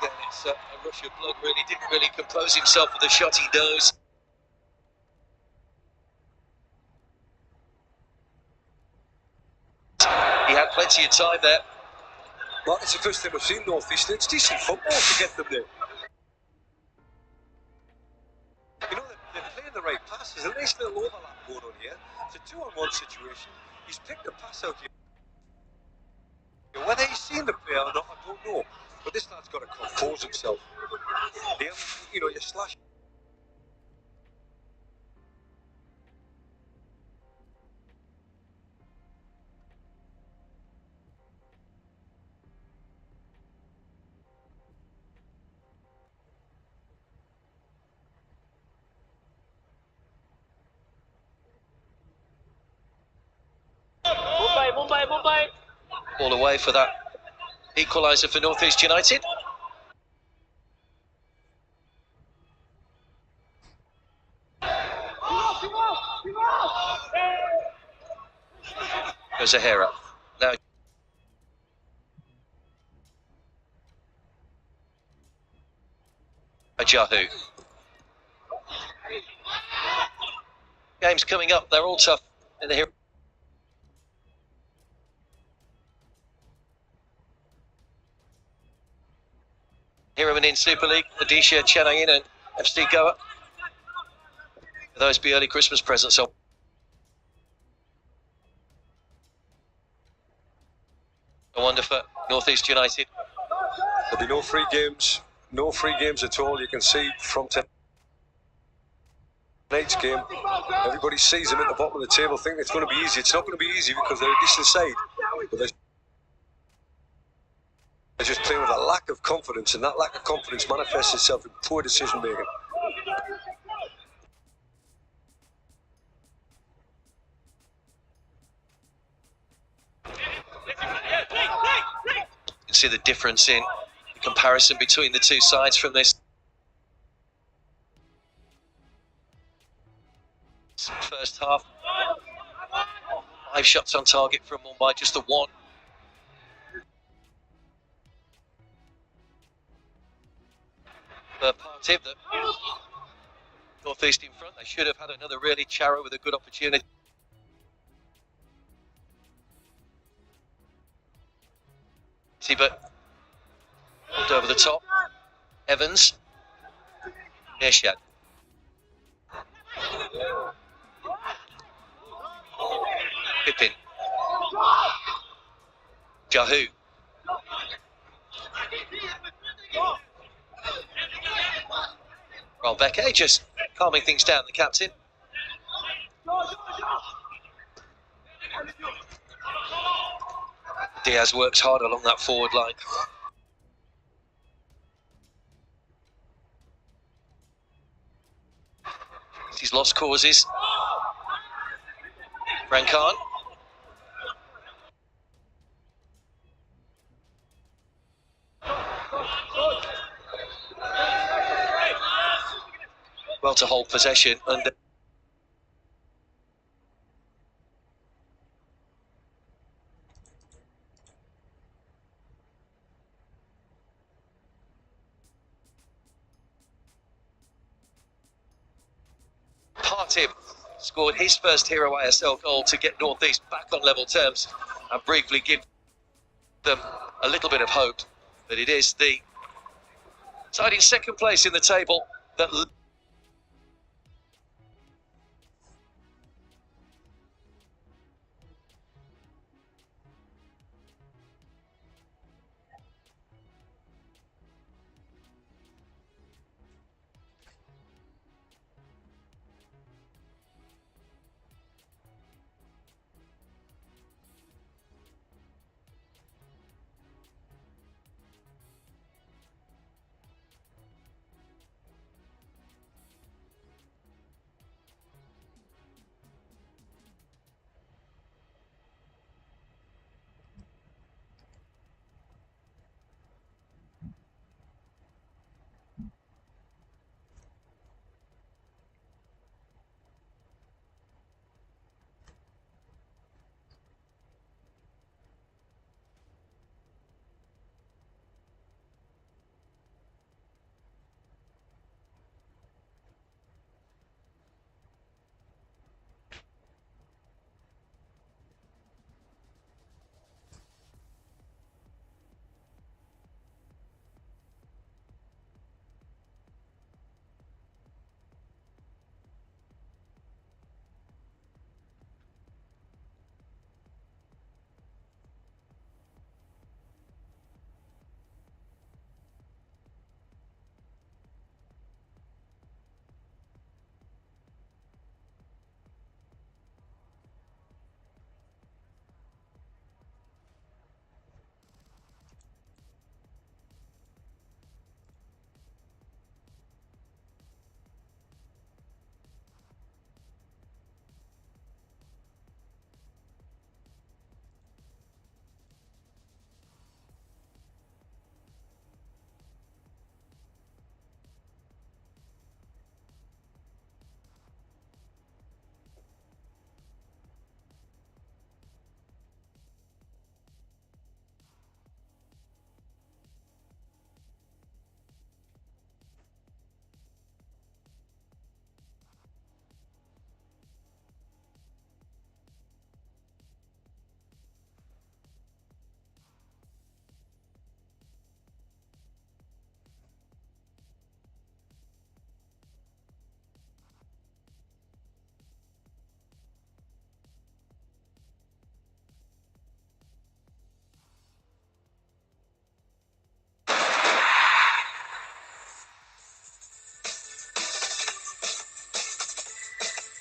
[SPEAKER 2] Again, it's a rush of blood, really. Didn't really compose himself with the shot he knows. He had plenty of time there.
[SPEAKER 1] Well, it's the first time we've seen North East. It's decent football to get them there. You know, they're playing the right passes. There's a nice little overlap going on here. It's a 2-on-1 situation. He's picked the pass out here. Whether he's seen the player or not, I don't know. But this lad's got to compose himself. You know, you're slashing.
[SPEAKER 3] Mumbai.
[SPEAKER 2] All away for that equaliser for North East United. Goes Zahara. Now Jahu. Games coming up, they're all tough in the Hiraman in Super League, Odisha, Chennai in and FC Goa. Those be early Christmas presents. So I wonder for North East United.
[SPEAKER 1] There'll be no free games at all. You can see from tonight's game, everybody sees them at the bottom of the table, thinking it's going to be easy. It's not going to be easy because they're a decent side, but they're just playing with a lack of confidence, and that lack of confidence manifests itself in poor decision making.
[SPEAKER 2] see the difference in the comparison between the two sides from this first half. 5 shots on target from Mumbai, just the one. Partib, that North East in front. They should have had another really. Charo with a good opportunity. But pulled over the top. Evans. Nishad. Pippin. Jahu. Becker just calming things down, the captain. Diaz works hard along that forward line. He's lost causes. Rankan. Well to hold possession and Partib scored his first Hero ISL goal to get North East back on level terms and briefly give them a little bit of hope that it is the side in second place in the table that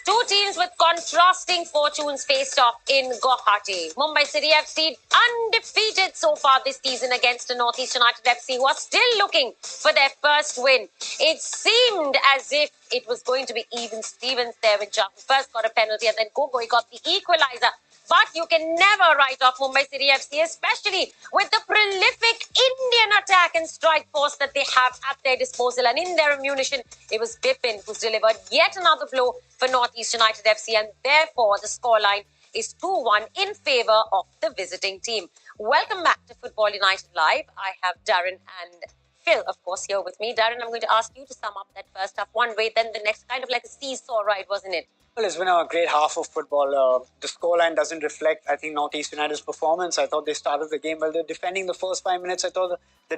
[SPEAKER 3] two teams with contrasting fortunes faced off in Guwahati. Mumbai City FC undefeated so far this season against the Northeast United FC, who are still looking for their first win. It seemed as if it was going to be even Stevens there with Jahu. First got a penalty and then Gogoi got the equalizer But you can never write off Mumbai City FC, especially with the prolific Indian attack and strike force that they have at their disposal. And in their ammunition, it was Bipin who's delivered yet another blow for Northeast United FC. And therefore, the scoreline is 2-1 in favour of the visiting team. Welcome back to Football United Live. I have Darren and Phil, of course, here with me. Darren, I'm going to ask you to sum up that first half one way, then the next, kind of like a seesaw ride, wasn't it?
[SPEAKER 4] Well, it's been a great half of football. The scoreline doesn't reflect, I think, Northeast United's performance. I thought they started the game well. They're defending the first 5 minutes. I thought the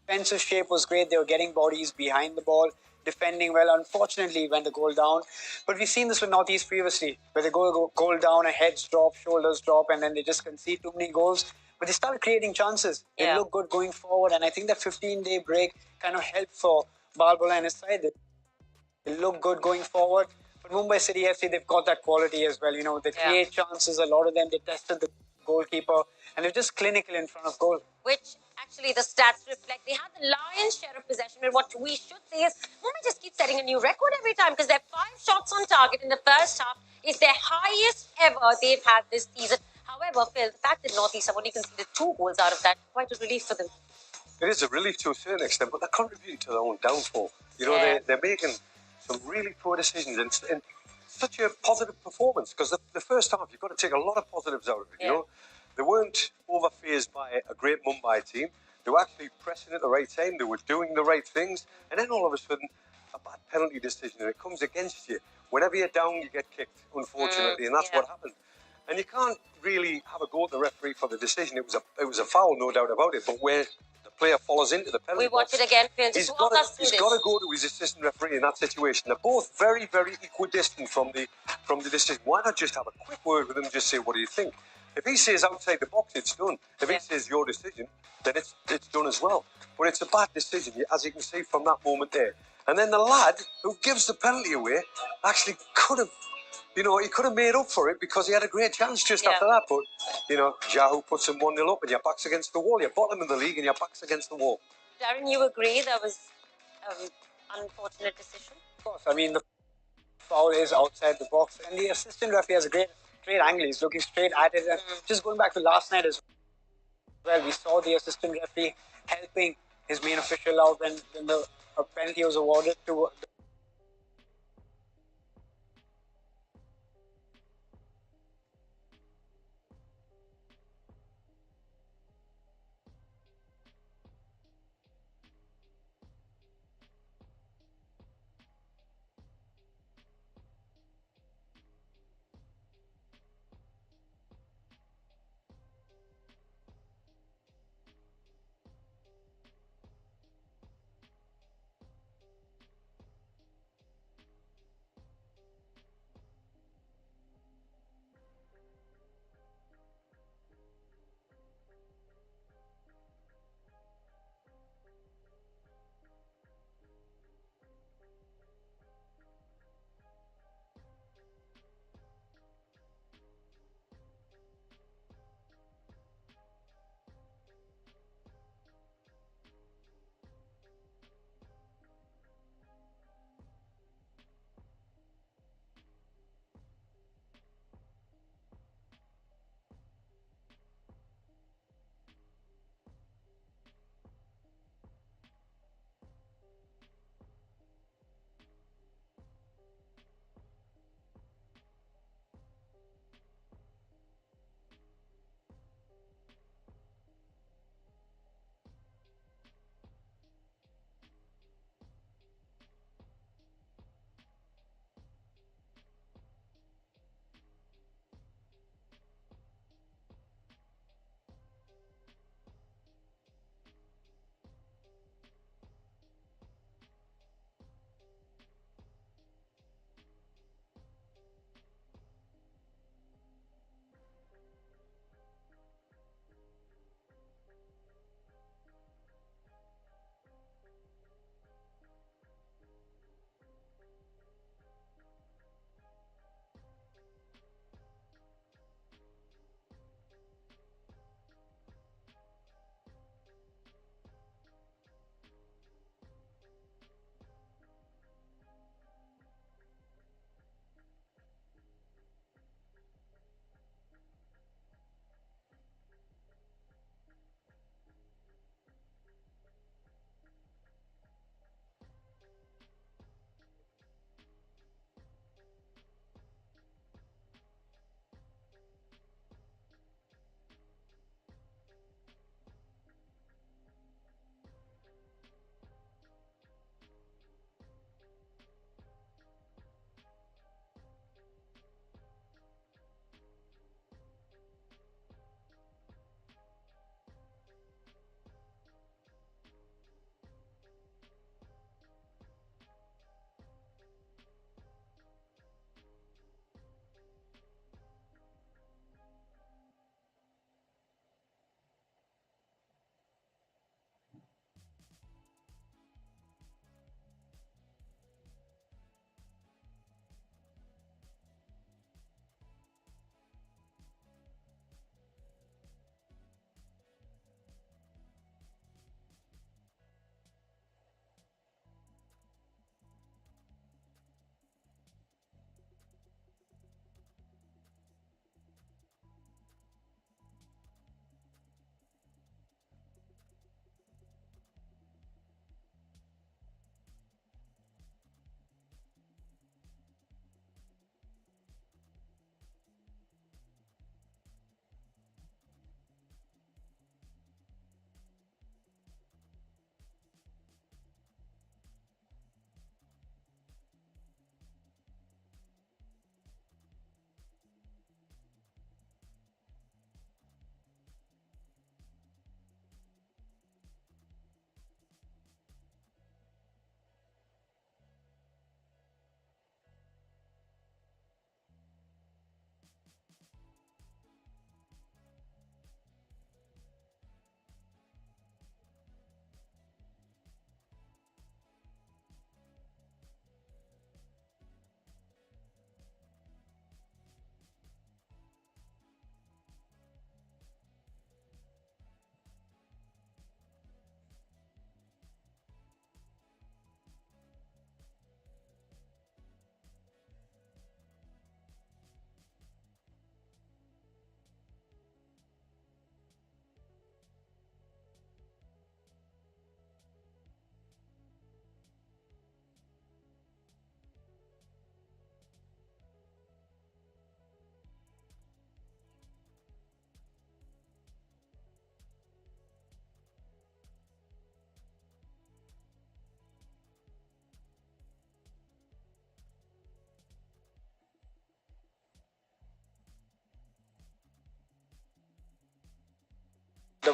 [SPEAKER 4] defensive shape was great. They were getting bodies behind the ball, defending well. Unfortunately, went the goal down. But we've seen this with Northeast previously, where they go goal down, heads drop, shoulders drop, and then they just concede too many goals. But they started creating chances. They look good going forward. And I think that 15-day break kind of helped for Balbola and his side. They look good going forward. But Mumbai City FC, they've got that quality as well. You know, they create chances. A lot of them, they tested the goalkeeper. And they're just clinical in front of goal.
[SPEAKER 3] Which actually the stats reflect. They had the lion's share of possession. But what we should say is Mumbai just keeps setting a new record every time because their 5 shots on target in the first half is their highest ever they've had this season. However, Phil, the fact that Northeast have only conceded 2 goals out of that, quite a relief for them.
[SPEAKER 1] It is a relief to a certain extent, but they're contributing to their own downfall. You know, they're making some really poor decisions and such a positive performance because the first half, you've got to take a lot of positives out of it, you know. They weren't overfazed by a great Mumbai team. They were actually pressing at the right time. They were doing the right things. And then all of a sudden, a bad penalty decision, and it comes against you. Whenever you're down, you get kicked, unfortunately, and that's what happened. And you can't really have a go at the referee for the decision. It was a foul, no doubt about it. But where the player follows into the penalty
[SPEAKER 3] box, we watch it again, Phil.
[SPEAKER 1] He's got to go to his assistant referee in that situation. They're both very, very equidistant from the decision. Why not just have a quick word with him and just say, what do you think? If he says outside the box, it's done. If he says your decision, then it's done as well. But it's a bad decision, as you can see from that moment there. And then the lad who gives the penalty away actually could have, you know, he could have made up for it because he had a great chance just after that. But, you know, Jahu puts him 1-0 up and your back's against the wall. You're bottom of the league and your back's against the wall.
[SPEAKER 3] Darren, you agree that was an unfortunate decision?
[SPEAKER 4] Of course. I mean, the foul is outside the box. And the assistant referee has a great angle. He's looking straight at it. And just going back to last night as well, we saw the assistant referee helping his main official out when the penalty was awarded to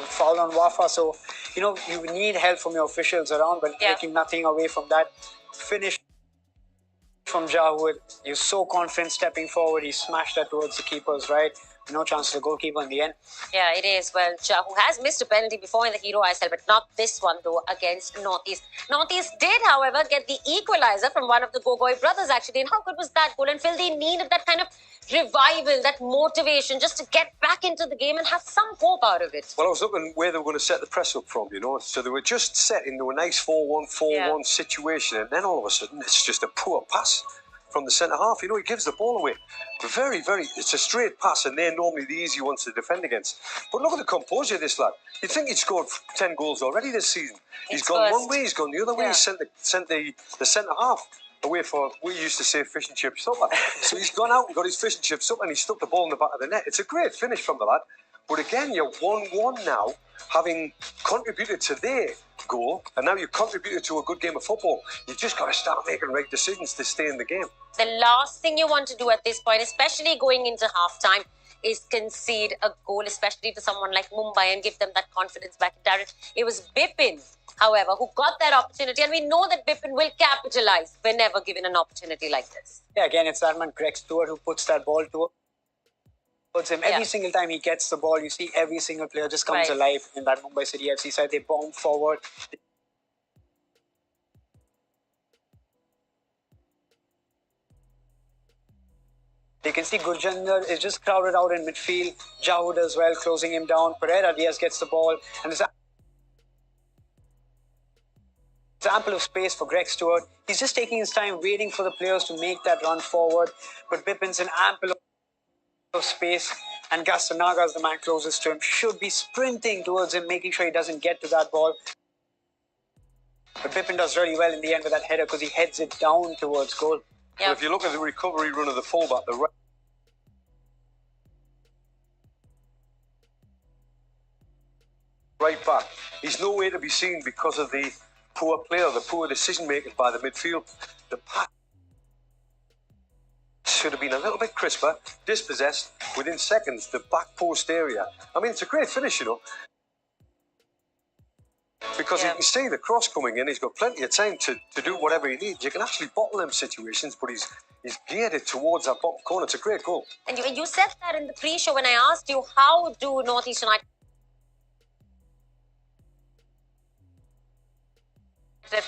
[SPEAKER 4] the foul on Wafa. So, you need help from your officials around, but taking nothing away from that finish from Jahud. You're so confident stepping forward. He smashed that towards the keepers, right? No chance to the goalkeeper in the end.
[SPEAKER 3] Yeah, it is. Well, Jahu has missed a penalty before in the Hero ISL, but not this one, though, against Northeast. Northeast did, however, get the equaliser from one of the Gogoi brothers, actually. And how good was that goal? And Phil, they needed that kind of revival, that motivation, just to get back into the game and have some hope out of it.
[SPEAKER 1] Well, I was looking where they were going to set the press up from, So they were just set into a nice 4-1-4-1 situation. And then all of a sudden, it's just a poor pass from the centre-half. He gives the ball away. It's a straight pass, and they're normally the easy ones to defend against. But look at the composure of this lad. You'd think he'd scored 10 goals already this season. He's gone one way, he's gone the other way. He sent the centre-half away for, we used to say, fish and chip supper. So he's gone out and got his fish and chip supper, and he stuck the ball in the back of the net. It's a great finish from the lad. But again, you're 1-1 now, having contributed to their goal, and now you've contributed to a good game of football. You've just got to start making right decisions to stay in the game.
[SPEAKER 3] The last thing you want to do at this point, especially going into half-time, is concede a goal, especially to someone like Mumbai, and give them that confidence back. Darren, it was Bipin, however, who got that opportunity, and we know that Bipin will capitalise whenever given an opportunity like this.
[SPEAKER 4] Yeah, again, it's that man, Greg Stewart, who puts that ball towards him. Every single time he gets the ball, you see every single player just comes alive in that Mumbai City FC side. They bomb forward. You can see Gurjender is just crowded out in midfield. Jahud as well, closing him down. Pereira Diaz gets the ball. And there's ample of space for Greg Stewart. He's just taking his time, waiting for the players to make that run forward. But Bipin's in ample of space. And Gastanaga, as the man closest to him, should be sprinting towards him, making sure he doesn't get to that ball. But Bipin does really well in the end with that header because he heads it down towards goal.
[SPEAKER 1] Well, if you look at the recovery run of the fullback, the right back, he's nowhere to be seen because of the poor player, the poor decision making by the midfield. The pass should have been a little bit crisper, dispossessed within seconds, the back post area. I mean, it's a great finish, because you can see the cross coming in. He's got plenty of time to do whatever he needs. You can actually bottle them situations, but he's geared it towards that bottom corner. It's a great goal.
[SPEAKER 3] And you said that in the pre-show when I asked you, how do Northeast United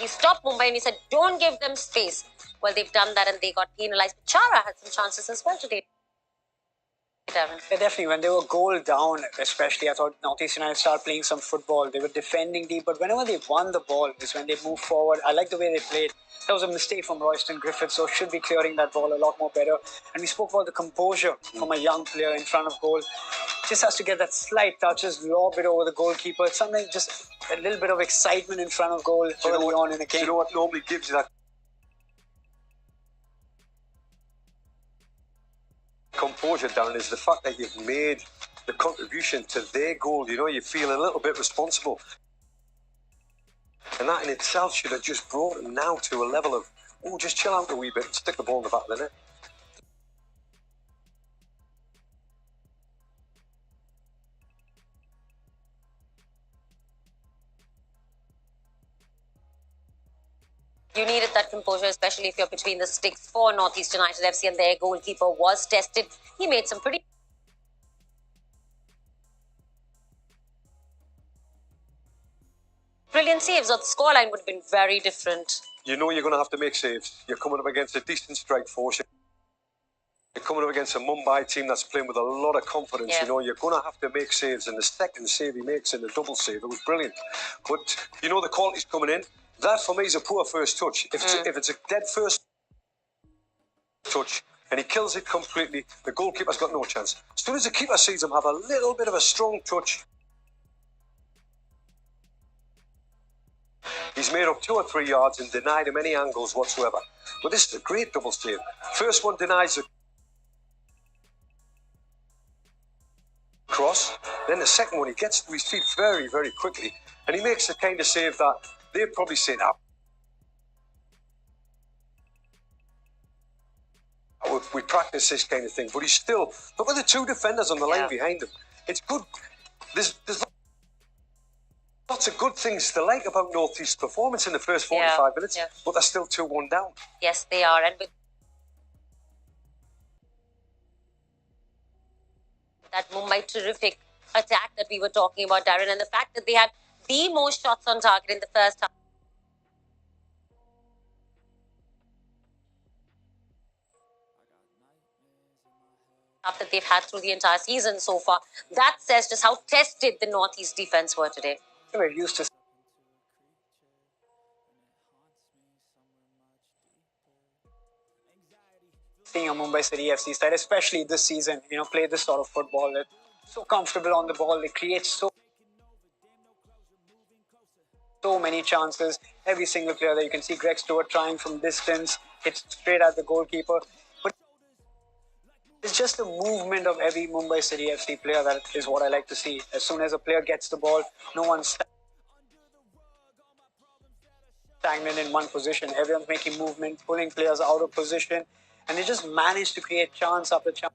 [SPEAKER 3] he stopped Mumbai, and he said, don't give them space. Well, they've done that and they got penalised. But Chara had some chances as well today.
[SPEAKER 4] Yeah, definitely. When they were goal down, especially, I thought Northeast United started playing some football. They were defending deep, but whenever they won the ball is when they moved forward. I like the way they played. That was a mistake from Royston Griffith, so should be clearing that ball a lot more better. And we spoke about the composure from a young player in front of goal. Just has to get that slight touches, lob it over the goalkeeper. It's something, just a little bit of excitement in front of goal early on in the game.
[SPEAKER 1] Do you know what normally gives you that composure, Darren, is the fact that you've made the contribution to their goal. You feel a little bit responsible. And that in itself should have just brought them now to a level of, just chill out a wee bit and stick the ball in the back of the net.
[SPEAKER 3] You needed that composure, especially if you're between the sticks for Northeast United FC, and their goalkeeper was tested. He made some pretty brilliant saves, or the scoreline would have been very different.
[SPEAKER 1] You're going to have to make saves. You're coming up against a decent strike force. You're coming up against a Mumbai team that's playing with a lot of confidence.
[SPEAKER 3] Yeah.
[SPEAKER 1] You're going to have to make saves, and the second save he makes in the double save, it was brilliant. But the quality's coming in. That for me is a poor first touch. If it's a dead first touch and he kills it completely, the goalkeeper's got no chance. As soon as the keeper sees him have a little bit of a strong touch, he's made up 2 or 3 yards and denied him any angles whatsoever. But this is a great double save. First one denies the cross, then the second one he gets to his feet very, very quickly, and he makes the kind of save that they're probably saying, we practice this kind of thing. But he's still, look at the 2 defenders on the line behind him. It's good. There's lots of good things to like about North East's performance in the first 45 minutes, but they're still 2-1 down.
[SPEAKER 3] Yes, they are. And with that Mumbai terrific attack that we were talking about, Darren, and the fact that they had the most shots on target in the first half that they've had through the entire season so far, that says just how tested the Northeast defense were today.
[SPEAKER 4] We're used to seeing a Mumbai City FC side, especially this season, play this sort of football. They're so comfortable on the ball. They create so many chances. Every single player that you can see, Greg Stewart trying from distance, hits straight at the goalkeeper. But it's just the movement of every Mumbai City FC player that is what I like to see. As soon as a player gets the ball, no one's stagnant in one position. Everyone's making movement, pulling players out of position, and they just manage to create chance after chance.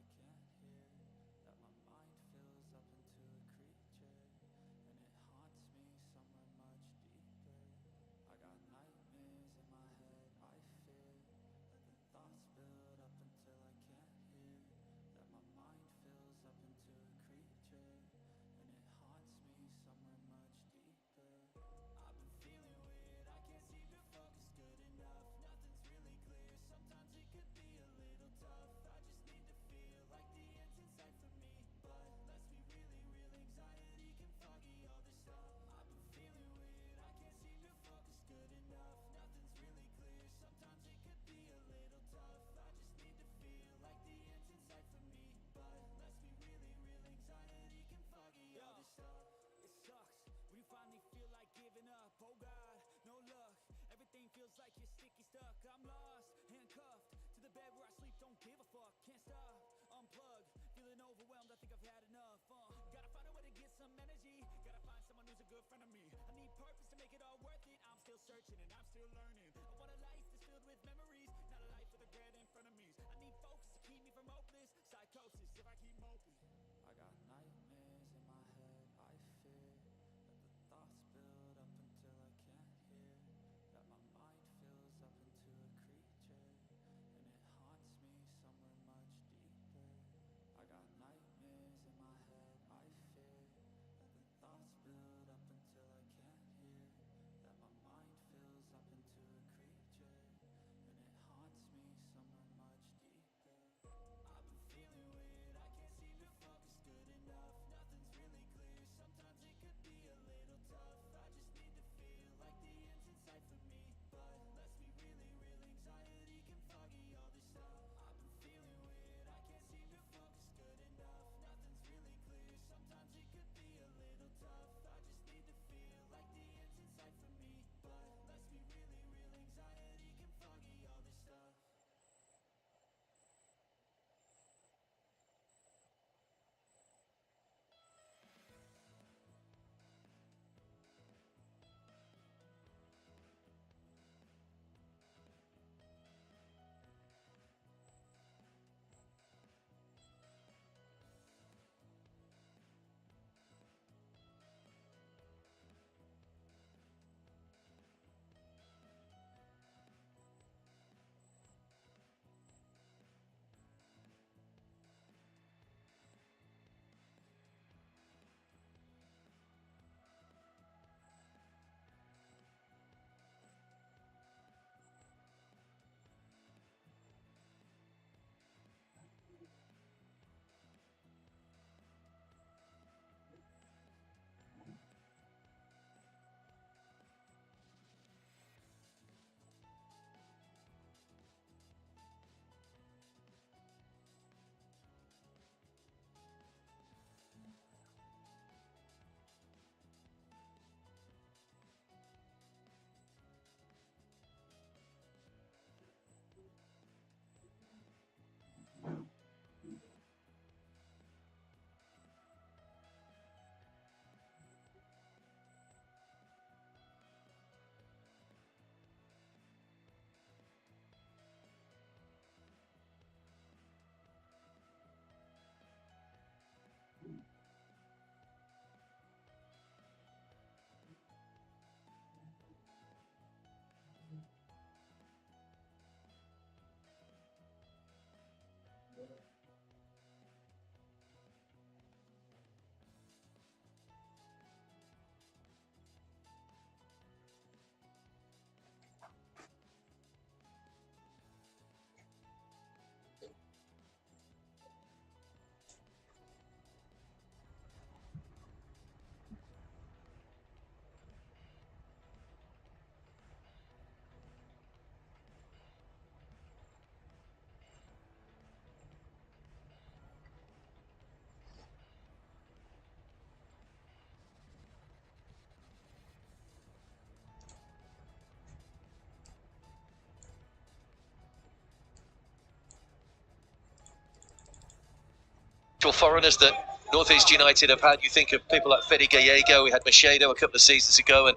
[SPEAKER 2] foreigners that North East United have had. You think of people like Fede Gallego, we had Machado a couple of seasons ago, and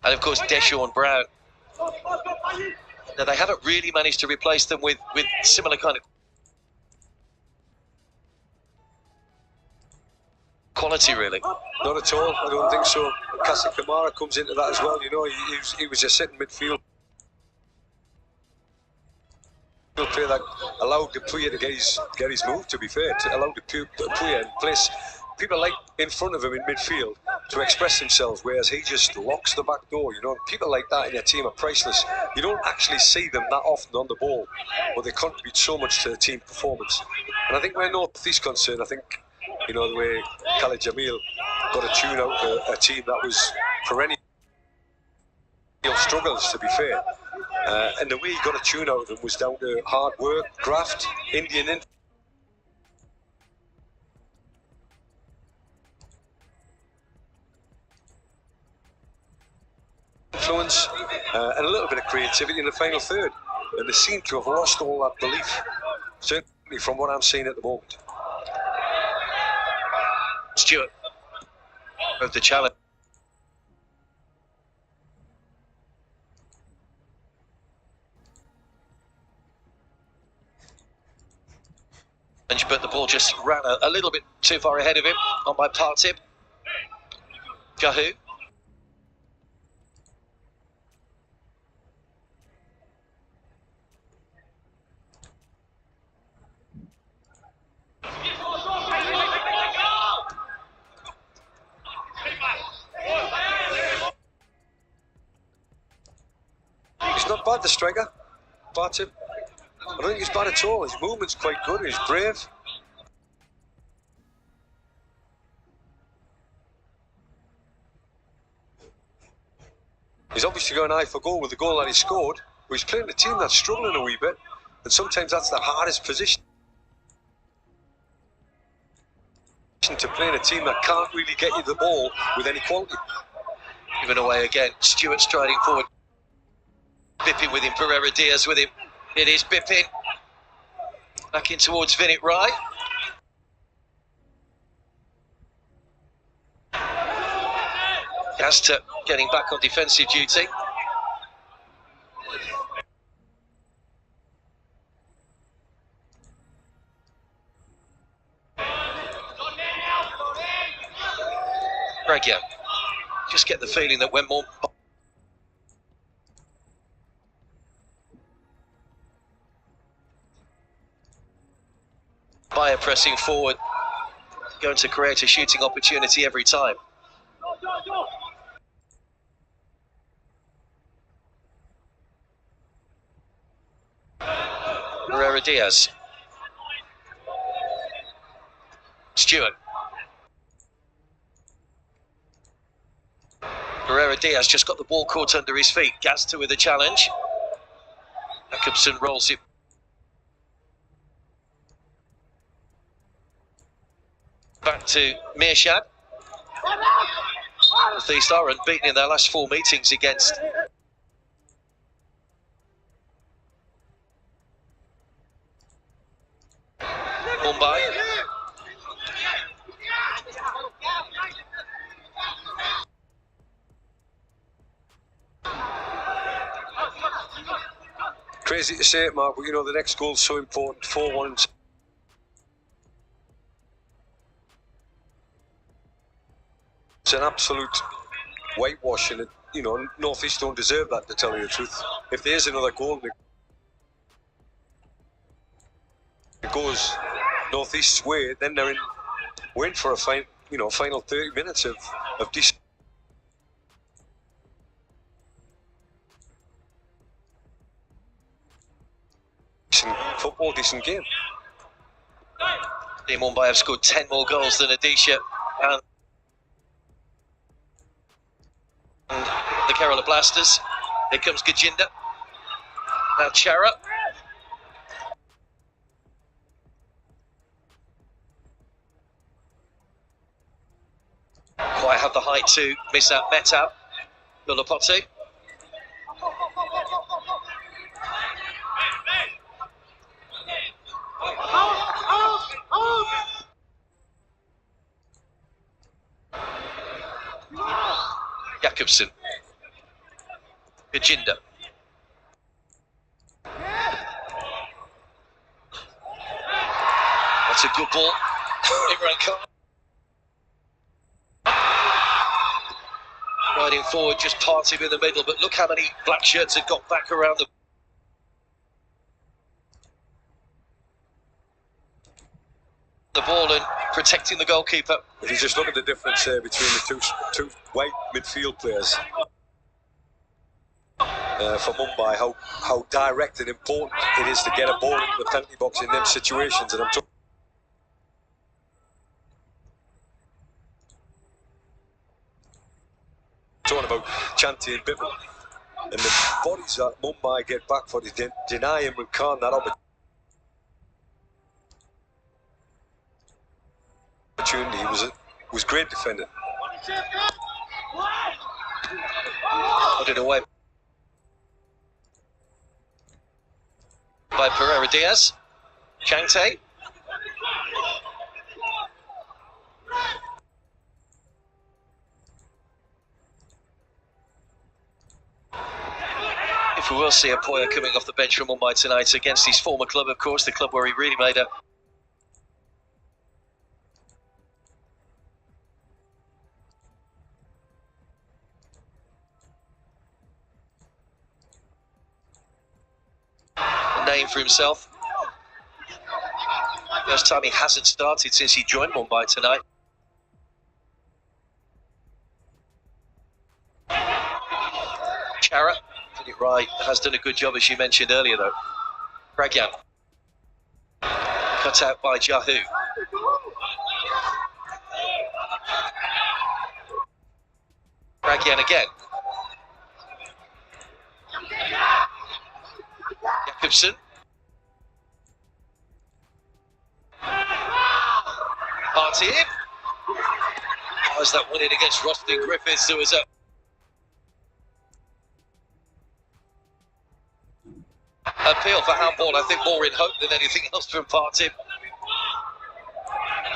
[SPEAKER 2] of course Deshaun Brown. Now, they haven't really managed to replace them with similar kind of quality, really.
[SPEAKER 1] Not at all, I don't think so. Casa Kamara comes into that as well, you know, he was a sitting midfield player that allowed the player to get his move, to be fair, to allow the player in place people like in front of him in midfield to express themselves, whereas he just locks the back door, you know. People like that in your team are priceless. You don't actually see them that often on the ball, but they contribute so much to the team performance. And I think where North East concerned, I think, you know, the way Khalid Jamil got a tune out of a team that was perennial struggles, to be fair. And the way he got a tune out of them was down to hard work, graft, Indian influence, and a little bit of creativity in the final third. And they seem to have lost all that belief, certainly from what I'm seeing at the moment.
[SPEAKER 2] Stewart of the challenge. But the ball just ran a little bit too far ahead of him on by Partib. Jahu.
[SPEAKER 1] He's not bad, the striker, Partib. I don't think he's bad at all. His movement's quite good. He's brave. He's obviously got an eye for goal with the goal that he scored. But he's playing a team that's struggling a wee bit, and sometimes that's the hardest position to play in a team that can't really get you the ball with any quality.
[SPEAKER 2] Given away again. Stewart striding forward. Bipping with him. Pereira Diaz with him. It is Bipping. Back in towards Vinit Rai. Gasta getting back on defensive duty. Regia. Just get the feeling that when more Bayer pressing forward, going to create a shooting opportunity every time. Pereira Diaz. Stewart. Pereira Diaz just got the ball caught under his feet. Gasta with a challenge. Jacobson rolls it. Back to Meershad. North East are unbeaten in their last 4 meetings against Mumbai.
[SPEAKER 1] Crazy to say it, Mark, but you know the next goal's so important. 4-1. It's an absolute whitewash, and you know, North East don't deserve that, to tell you the truth. If there's another goal and it goes North East's way, then they're in for a final 30 minutes of decent football, decent game.
[SPEAKER 2] The Mumbai have scored 10 more goals than Odisha and the Kerala Blasters. Here comes Gajinda. Now Chara. Quite have the height to miss out Metab. Lulapoti. Jakobsen. Gajinda. That's a good ball. Imran Khan. Riding forward, just parts him in the middle, but look how many black shirts have got back around the ball and protecting the goalkeeper.
[SPEAKER 1] If you just look at the difference between the two white midfield players for Mumbai, how direct and important it is to get a ball into the penalty box in them situations. And I'm talking about Chanti and Bippen. And the bodies that Mumbai get back for, they deny Imran Khan that opportunity. He was great defending.
[SPEAKER 2] Put it away by Pereira Diaz. Changte. If we will see a Poya coming off the bench from Mumbai tonight against his former club, of course, the club where he really made a name for himself. First time he hasn't started since he joined Mumbai tonight. Chara, did it right, has done a good job as you mentioned earlier though. Pragyan, cut out by Jahu. Pragyan again. Jakobsen. Party. Was that one in against Rustin Griffiths? There was a appeal for handball, I think more in hope than anything else from Party.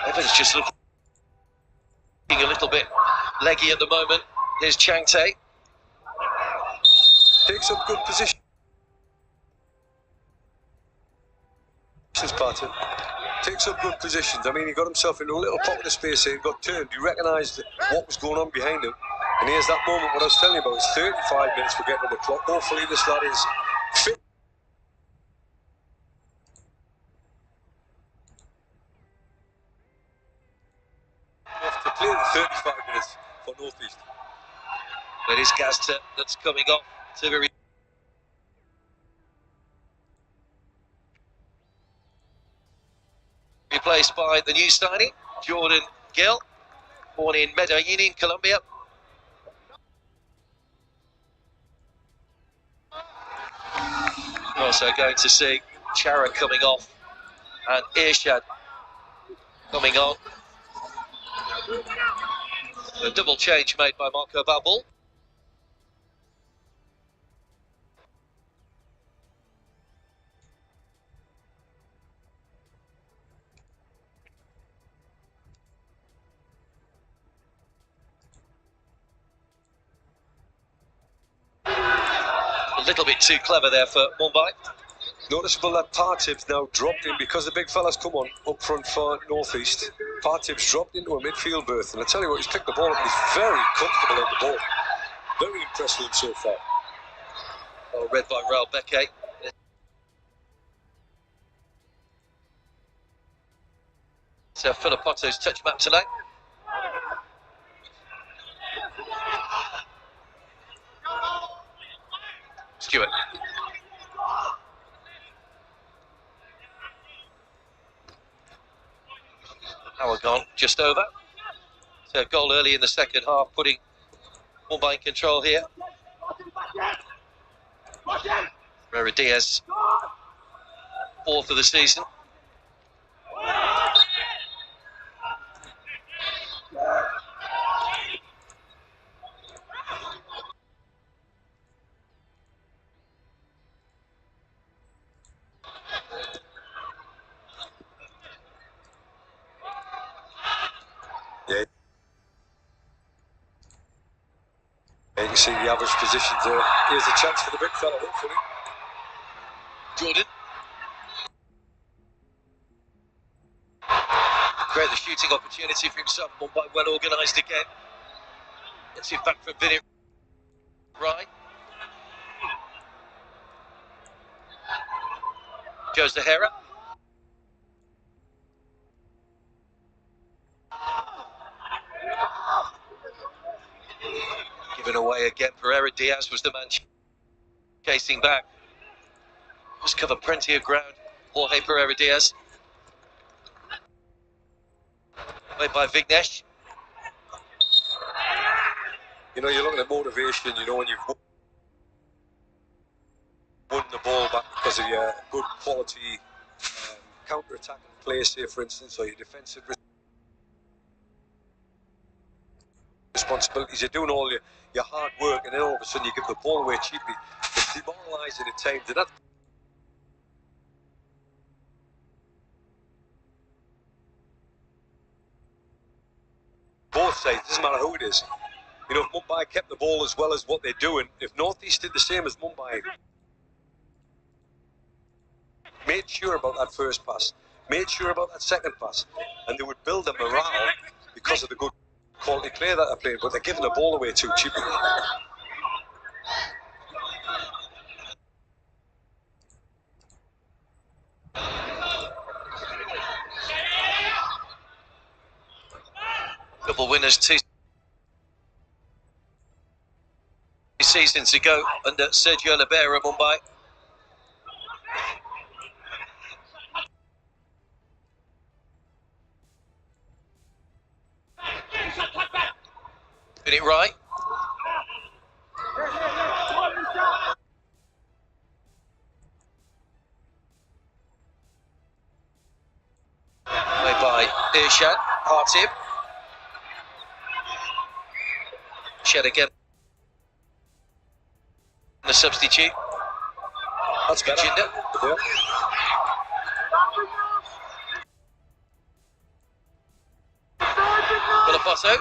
[SPEAKER 2] Evans just looking a little bit leggy at the moment. Here's Changte.
[SPEAKER 1] Takes up good position. Party takes up good positions. I mean, he got himself into a little pocket of space here, he got turned, he recognised what was going on behind him, and here's that moment what I was telling you about. It's 35 minutes we're getting on the clock. Hopefully this lad is fit. Enough to play the 35 minutes for North East.
[SPEAKER 2] It is Gazta that's coming off to be replaced by the new signing, Jordan Gill, born in Medellin in Colombia. We're also going to see Chara coming off and Irshad coming on. A double change made by Marco Babel. A little bit too clever there for Mumbai.
[SPEAKER 1] Noticeable that Partib's now dropped in because the big fella's come on up front for North East. Partib's dropped into a midfield berth, and I tell you what, he's picked the ball up. He's very comfortable on the ball. Very impressed with him so far.
[SPEAKER 2] Well read by Raul Beke. So Filipotto's touch map tonight. Stewart. Hour gone, just over. So a goal early in the second half, putting Mumbai in control here. Pereira Diaz, fourth of the season.
[SPEAKER 1] You can see the average positions there. Here's a chance for the big fella, hopefully.
[SPEAKER 2] Jordan. Great, the shooting opportunity for himself. Mumbai well organised again. Gets it back from Vinny. Right. Goes to Hera. Given away again. Pereira Diaz was the man chasing back. Was covered plenty of ground. Jorge Pereira Diaz. Played by Vignesh.
[SPEAKER 1] You know, you're looking at motivation, you know, when you've won the ball back because of your good quality counter-attacking play, say, for instance, or your defensive responsibilities. You're doing all your hard work, and then all of a sudden you give the ball away cheaply. It's demoralising at times, and that's both sides. It doesn't matter who it is. You know, if Mumbai kept the ball as well as what they're doing, if North East did the same as Mumbai, made sure about that first pass, made sure about that second pass, and they would build a morale because of the good quality play that they're playing, but they're giving the ball away too cheaply.
[SPEAKER 2] Double winners 2 seasons ago under Sergio Libera, Mumbai. Did it right. Played by Irshad, Hartib. Shed again. The substitute.
[SPEAKER 1] That's better. Yeah.
[SPEAKER 2] Golapoto.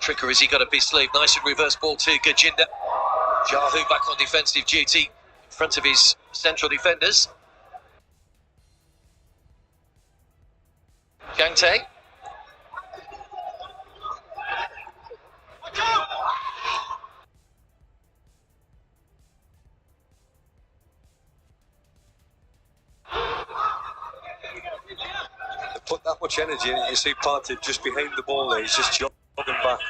[SPEAKER 2] Tricker, has he got a big sleeve? Nice and reverse ball to Gajinda. Jahu back on defensive duty in front of his central defenders. Jangtae.
[SPEAKER 1] Put that much energy in it. You see Partey just behind the ball there, he's just jogging back.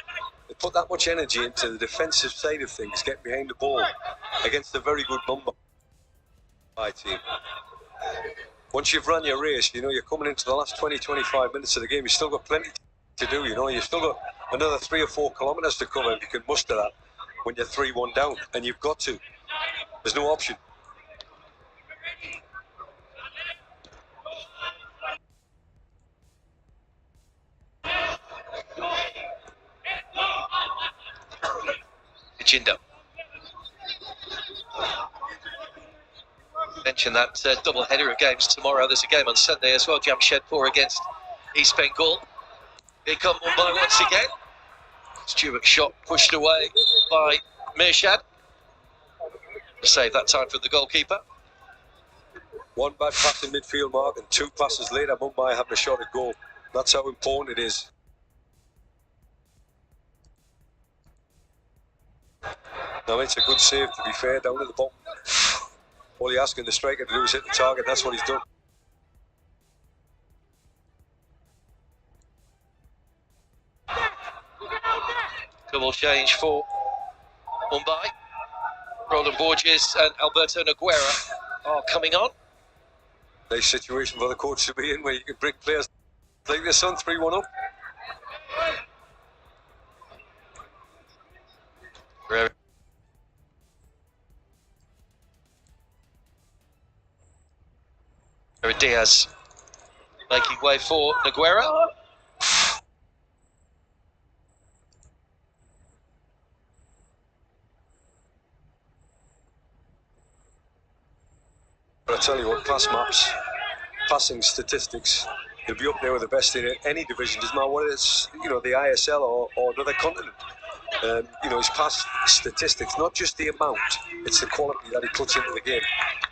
[SPEAKER 1] They put that much energy into the defensive side of things, getting behind the ball against a very good Mumbai team. Once you've run your race, you know, you're coming into the last 20-25 minutes of the game, you've still got plenty to do, you know, you've still got another 3 or 4 kilometres to cover if you can muster that when you're 3-1 down, and you've got to. There's no option.
[SPEAKER 2] Jinder. Mentioned that double header of games tomorrow. There's a game on Sunday as well. Jamshedpur against East Bengal. Here come Mumbai once again. Stewart's shot pushed away by Mirshad. Save that time from the goalkeeper.
[SPEAKER 1] One bad pass in midfield, Mark, and 2 passes later, Mumbai having a shot at goal. That's how important it is. Now it's a good save, to be fair, down at the bottom. All you're asking the striker to do is hit the target. That's what he's done.
[SPEAKER 2] Double change for Mumbai. Roland Borges and Alberto Nogueira are coming on.
[SPEAKER 1] Nice situation for the coach to be in, where you can bring players like this on, 3-1 up.
[SPEAKER 2] Diaz making way for Nogueira.
[SPEAKER 1] But I tell you what, pass maps, passing statistics, He'll be up there with the best in any division, doesn't matter whether it's, you know, the ISL or another continent. You know, his past statistics, not just the amount, it's the quality that he puts into the game.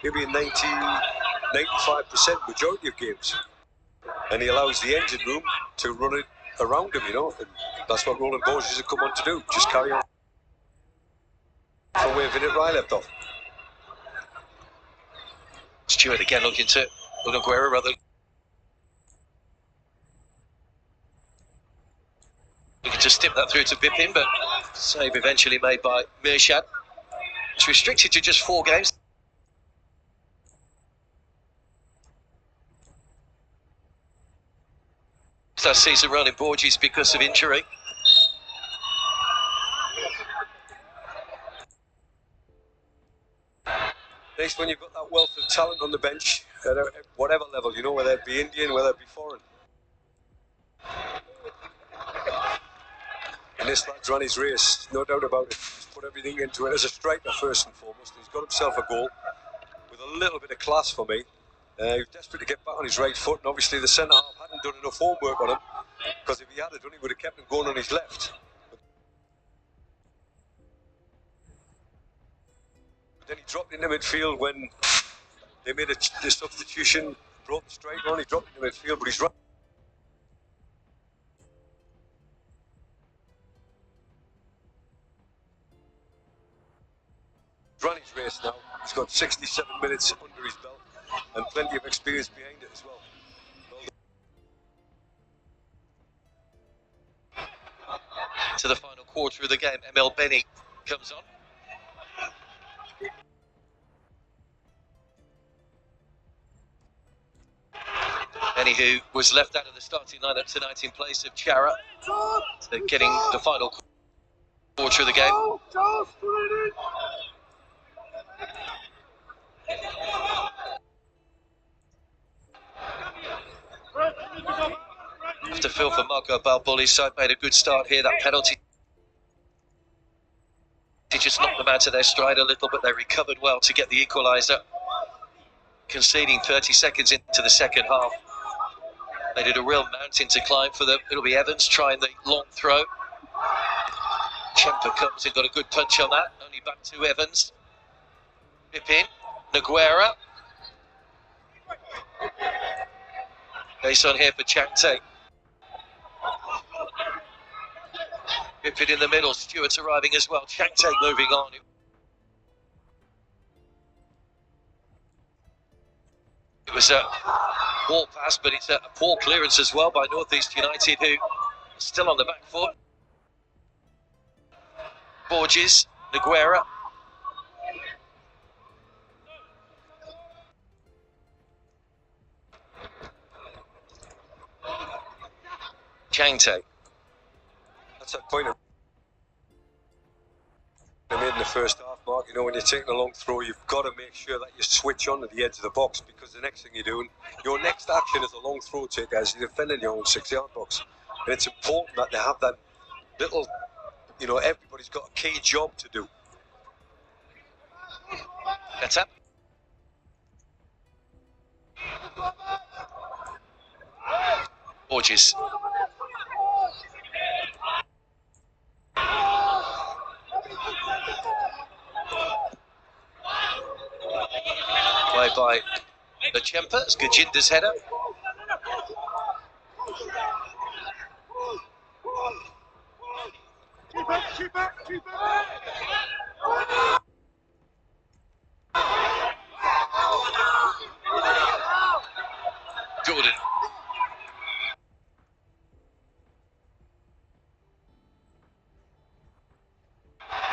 [SPEAKER 1] He'll be in 95% majority of games. And he allows the engine room to run it around him, you know. And that's what Roland Borges has come on to do. Just carry on from where Vinit Rai left off.
[SPEAKER 2] Stewart again looking to Aguero, rather looking to stip that through to Bipin, but save eventually made by Mirshad. It's restricted to just 4 games. Last season run in Borges because of injury.
[SPEAKER 1] Nice when you've got that wealth of talent on the bench at whatever level, you know, whether it be Indian, whether it be foreign. And this lad's run his race, no doubt about it. He's put everything into it as a striker first and foremost. He's got himself a goal with a little bit of class for me. He was desperate to get back on his right foot, and obviously the centre-half hadn't done enough homework on him, because if he had done, he would have kept him going on his left. But then he dropped into midfield when they made the substitution, brought the striker on, he dropped into midfield, but he's right. Run his race now. He's got 67 minutes under his belt and plenty of experience behind it as well.
[SPEAKER 2] To the final quarter of the game, Emil Benny comes on. Benny, who was left out of the starting lineup tonight in place of Chara, getting the final quarter of the game. To feel for Marco Balboli's side, made a good start here. That penalty, he just knocked them out of their stride a little, but they recovered well to get the equaliser, conceding 30 seconds into the second half. They did a real mountain to climb for them. It'll be Evans trying the long throw. Chempa comes and got a good punch on that. Only back to Evans. Bipin, Naguera. Base on here for Chakte. Bipin in the middle, Stewart's arriving as well. Chakte moving on. It was a ball pass, but it's a poor clearance as well by North East United, who are still on the back foot. Borges, Naguera. Chakte.
[SPEAKER 1] That's that point I made in the first half, Mark. You know, when you're taking a long throw, you've got to make sure that you switch on to the edge of the box, because the next thing you're doing, your next action as a long throw taker is you're defending your own 6-yard box. And it's important that they have that little, you know, everybody's got a key job to do.
[SPEAKER 2] That's up. Borges. Play by the Chempa. It's Gajinda's header. Jordan.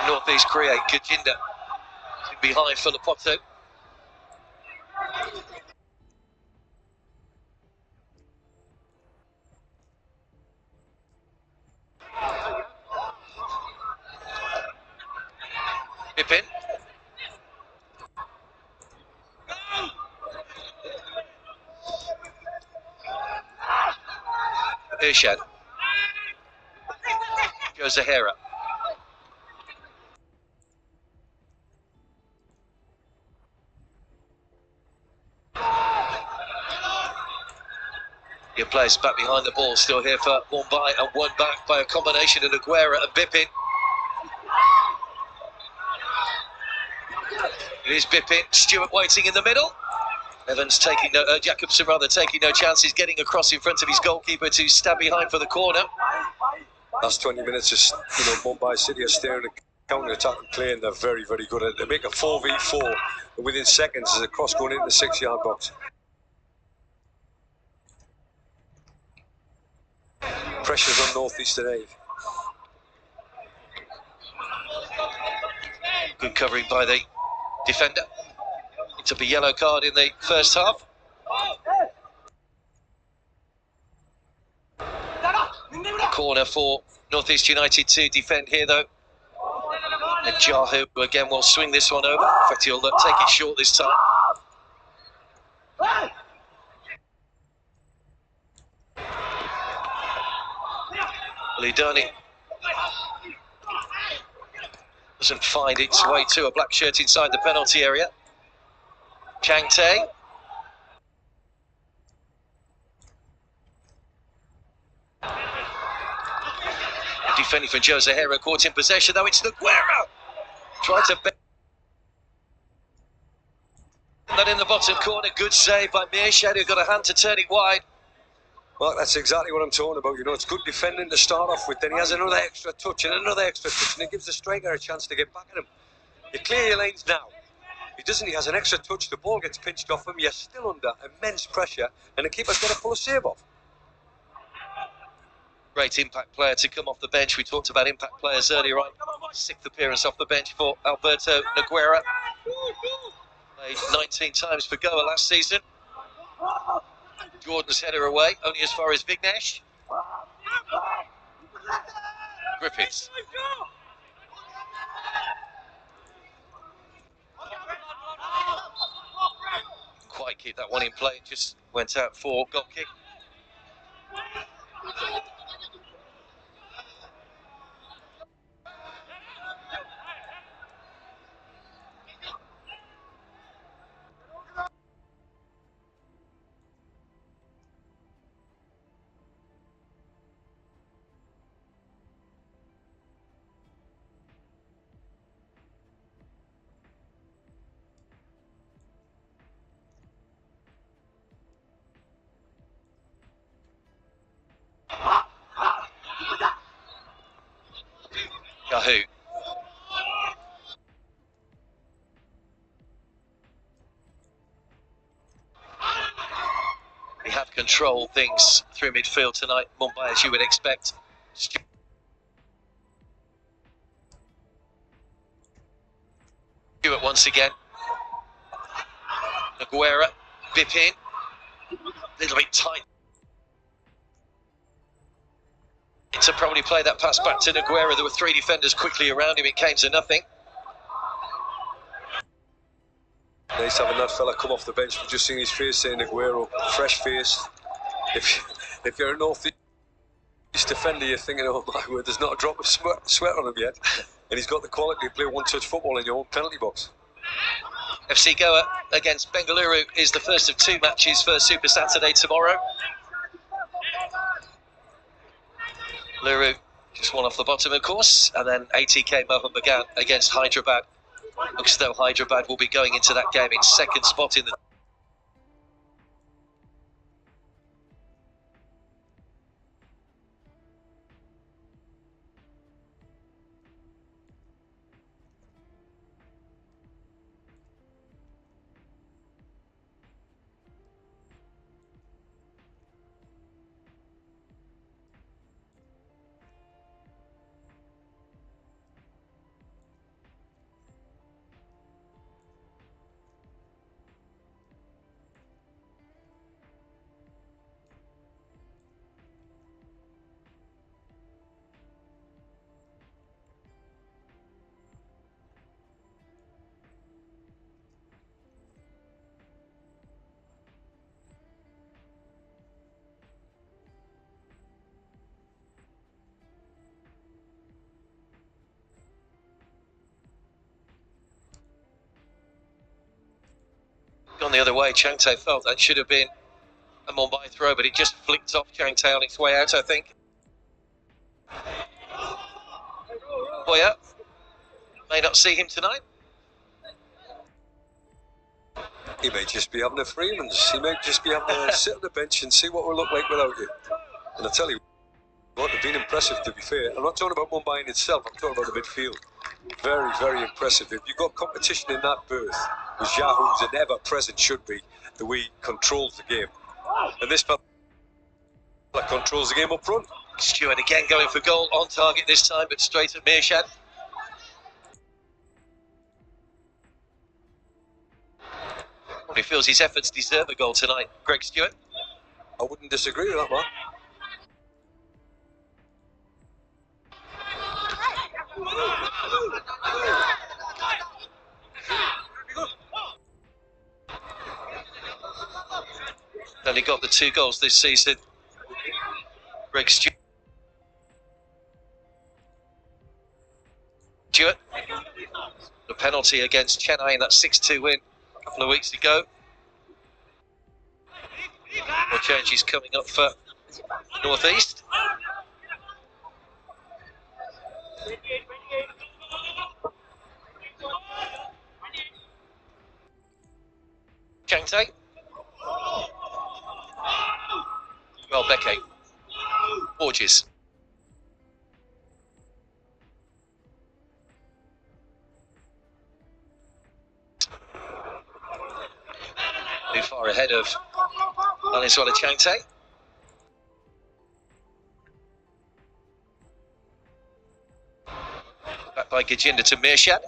[SPEAKER 2] North East create. Gajinda behind for Lapoto. Bipin. Irshad. Joe Zahara. Plenty of players back behind the ball still here for Mumbai, and one back by a combination of Aguera and Bipin. It is Bipin, Stewart waiting in the middle. Evans taking no, Jacobson rather taking no chances, getting across in front of his goalkeeper to stand behind for the corner.
[SPEAKER 1] Last 20 minutes, just Mumbai City are staring at counter-attack and play, and they're very, very good at it. They make a 4v4 within seconds as a cross going into the 6-yard box. Pressure's on North East today.
[SPEAKER 2] Good covering by the defender. It took a yellow card in the first half. Corner for North East United to defend here, though. And Jahu again will swing this one over. In fact, he'll take it short this time. Lidani doesn't find its way to a black shirt inside the penalty area. Chang Tae. Defending for Jose Herrera, caught in possession, though it's Aguera. Tried to bend that in the bottom corner. Good save by Meershed, who got a hand to turn it wide.
[SPEAKER 1] Well, that's exactly what I'm talking about. It's good defending to start off with, then he has another extra touch and another extra touch, and it gives the striker a chance to get back at him. You clear your lanes now. He doesn't, he has an extra touch, the ball gets pinched off him, you're still under immense pressure, and the keeper's got to pull a save off.
[SPEAKER 2] Great impact player to come off the bench. We talked about impact players earlier on. 6th appearance off the bench for Alberto Aguera. Played 19 times for Goa last season. Jordan's header away, only as far as Vignesh. Griffiths. Quite keep that one in play, just went out for goal kick. Yahoo. They have controlled things through midfield tonight, Mumbai, as you would expect. Stewart once again. Aguera, Bipin, a little bit tight. To probably play that pass back to Aguera. There were 3 defenders quickly around him. It came to nothing.
[SPEAKER 1] Nice having that fella come off the bench. We've just seen his face saying Aguero, fresh face. If you're a North East defender, you're thinking, oh my word, there's not a drop of sweat on him yet. And he's got the quality to play one-touch football in your own penalty box.
[SPEAKER 2] FC Goa against Bengaluru is the first of 2 matches for Super Saturday tomorrow. Luru just one off the bottom, of course, and then ATK Mohan Bagan against Hyderabad. Looks as though Hyderabad will be going into that game in 2nd spot in the... Gone the other way. Chang Tae felt that should have been A Mumbai throw, but it just flicked off Changte on its way out, I think. Boya may not see him tonight.
[SPEAKER 1] He may just be having a Freeman's. He may just be having to sit on the bench and see what we'll look like without you. And I tell you what, they've been impressive, to be fair. I'm not talking about Mumbai in itself, I'm talking about the midfield. Very, very impressive. If you've got competition in that berth, with Jahu's an ever-present should be, the way he controls the game. And this fella controls the game up front.
[SPEAKER 2] Stewart again going for goal, on target this time, but straight at Mirshad. He feels his efforts deserve a goal tonight, Greg Stewart.
[SPEAKER 1] I wouldn't disagree with that, man.
[SPEAKER 2] Only got the 2 goals this season. Greg Stewart. The penalty against Chennai in that 6-2 win a couple of weeks ago. More changes coming up for North East. Changte. Well, Becky. Borges. Too far ahead of Malayalam Changte. Back by Gajinda to Mirshad.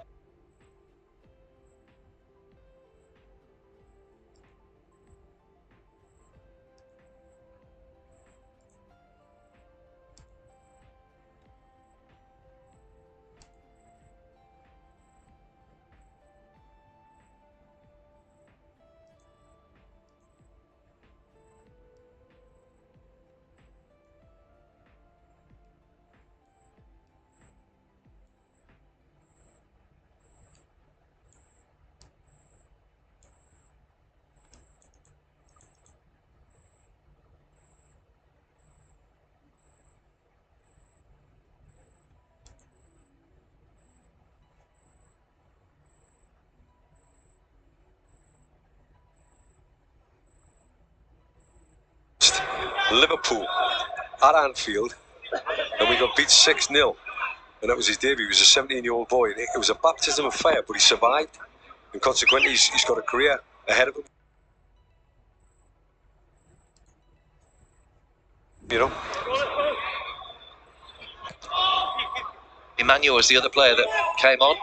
[SPEAKER 1] Liverpool at Anfield, and we got beat 6-0, and that was his debut. He was a 17-year-old boy. It was a baptism of fire, but he survived, and consequently he's got a career ahead of him. You know,
[SPEAKER 2] Emmanuel was the other player that came on.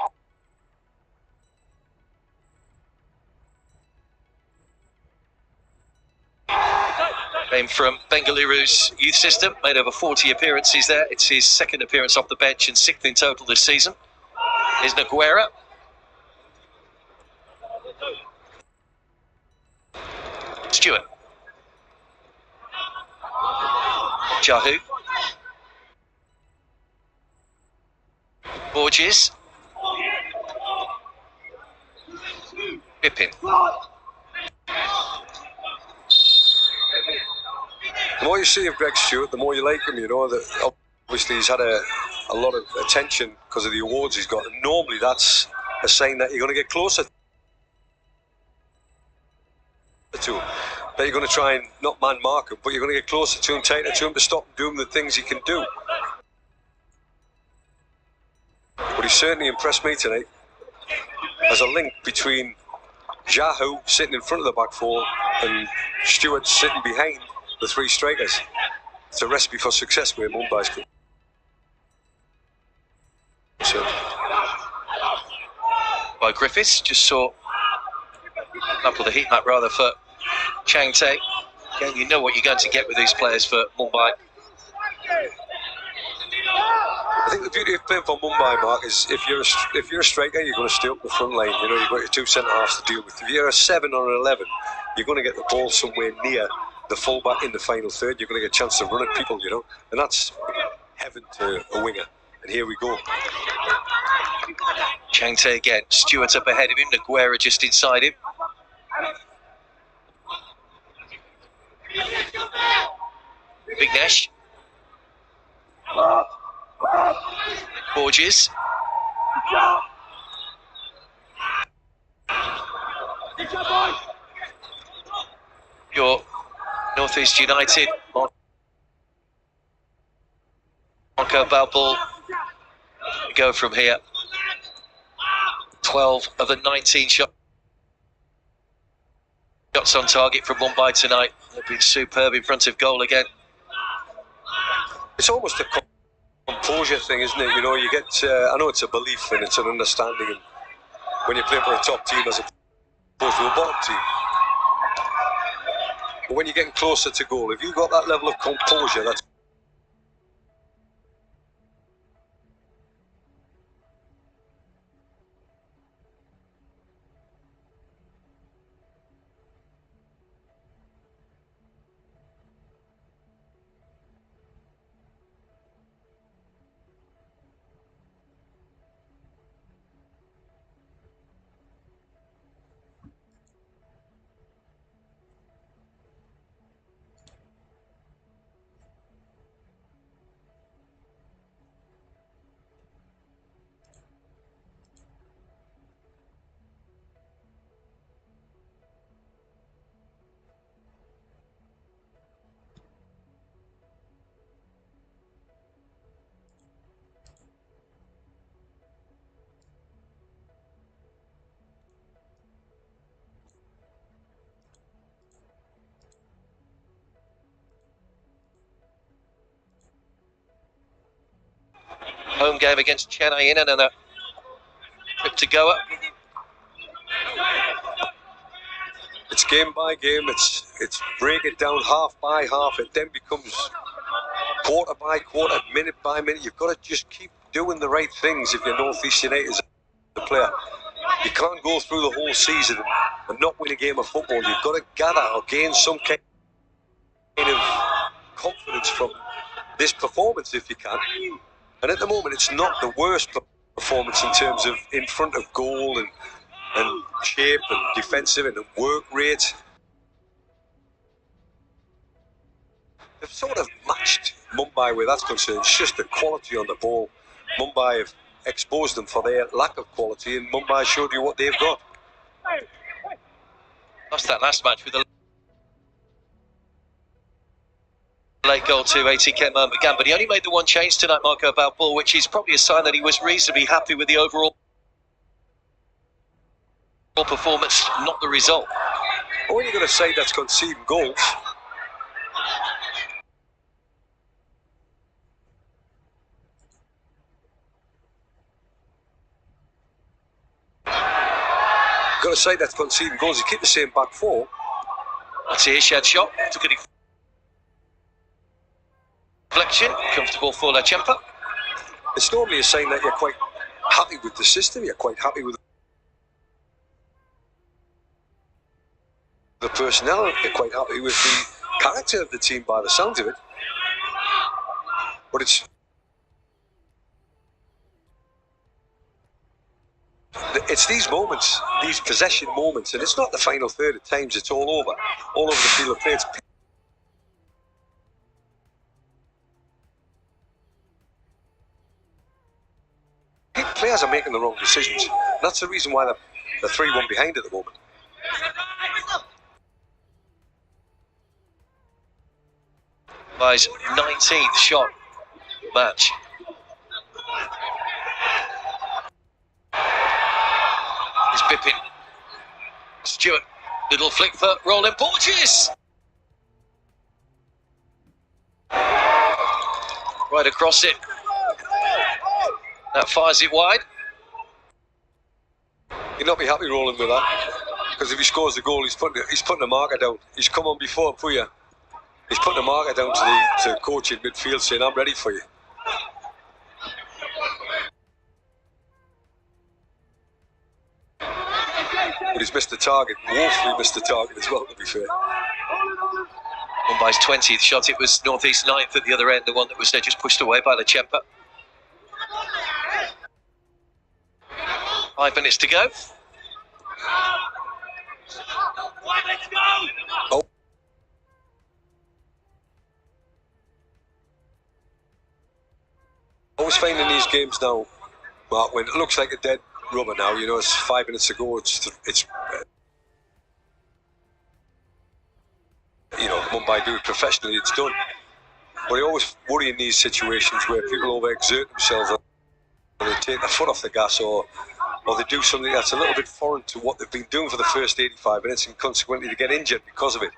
[SPEAKER 2] Came from Bengaluru's youth system, made over 40 appearances there. It's his 2nd appearance off the bench and 6th in total this season. Here's Naguera. Stewart. Jahu. Borges. Pippin.
[SPEAKER 1] the more you see of Greg Stewart, the more you like him. You know that obviously he's had a lot of attention because of the awards he's got, and normally that's a sign that you're going to get closer to him. That you're going to try and not man mark him, but you're going to get closer to him, tighter to him, to stop him doing the things he can do. But he certainly impressed me tonight as a link between Jahu sitting in front of the back four and Stewart sitting behind the three strikers. It's a recipe for success with Mumbai's concerned.
[SPEAKER 2] By Griffiths, just saw up with the heat map rather for Changte. Again, you know what you're going to get with these players for Mumbai.
[SPEAKER 1] I think the beauty of playing for Mumbai, Mark, is if you're a striker, you're going to stay up the front line. You know, you've got your two centre halves to deal with. If you're a 7 or an 11, you're going to get the ball somewhere near the fullback in the final third. You're going to get a chance to run at people, you know, and that's heaven to a winger. And here we go.
[SPEAKER 2] Changte again. Stewart up ahead of him. Naguera just inside him. Vignesh. Borges. Your North East United. Marco Balbal. Go from here. 12 of the 19 shots on target from Mumbai tonight. They've been superb in front of goal again.
[SPEAKER 1] It's almost a composure thing, isn't it? You know, you get, I know it's a belief and it's an understanding, and when you play for a top team as opposed to a bottom team. But when you're getting closer to goal, if you've got that level of composure, that's
[SPEAKER 2] Home game against Chennai in and a trip to Goa.
[SPEAKER 1] it's game by game. It's break it down half by half. It then becomes quarter by quarter, minute by minute. You've got to just keep doing the right things if you're North East United as a player. You can't go through the whole season and not win a game of football. You've got to gather or gain some kind of confidence from this performance if you can. And at the moment, it's not the worst performance in terms of in front of goal and shape and defensive and work rate. They've sort of matched Mumbai where that's concerned. It's just the quality on the ball. Mumbai have exposed them for their lack of quality, and Mumbai showed you what they've got.
[SPEAKER 2] Lost that last match with a late goal to ATK Mohammedan, but he only made the one change tonight, Marco Balbal, which is probably a sign that he was reasonably happy with the overall performance, not the result.
[SPEAKER 1] All you're going to say that's conceding goals. Got to say that's conceding goals. You keep the same back four.
[SPEAKER 2] That's a Ishad shot. Took a deflection. Comfortable for La Chempa.
[SPEAKER 1] It's normally a sign that you're quite happy with the system. You're quite happy with the personnel. You're quite happy with the character of the team by the sound of it. But it's these moments, these possession moments, and it's not the final third. At times it's all over the field of play. It's players are making the wrong decisions. That's the reason why they're 3-1 behind at the moment.
[SPEAKER 2] Mumbai's 19th shot match. It's Bippin. Stewart. Little flick for Roland Borges. Right across it. That fires it wide.
[SPEAKER 1] You'll not be happy rolling with that, because if he scores the goal, he's putting a marker down. He's come on before Puya. He's putting a marker down to the coach in midfield, saying, "I'm ready for you." But he's missed the target, woefully missed the target as well, to be fair.
[SPEAKER 2] Mumbai's 20th shot. It was North East 9th at the other end, the one that was just pushed away by La Chempa. 5 minutes to go.
[SPEAKER 1] always find in these games now, Mark, when it looks like a dead rubber now, you know, it's 5 minutes ago, it's you know, Mumbai do it professionally, it's done. But I always worry in these situations where people overexert themselves, or they take their foot off the gas, or they do something that's a little bit foreign to what they've been doing for the first 85 minutes, and consequently they get injured because of it.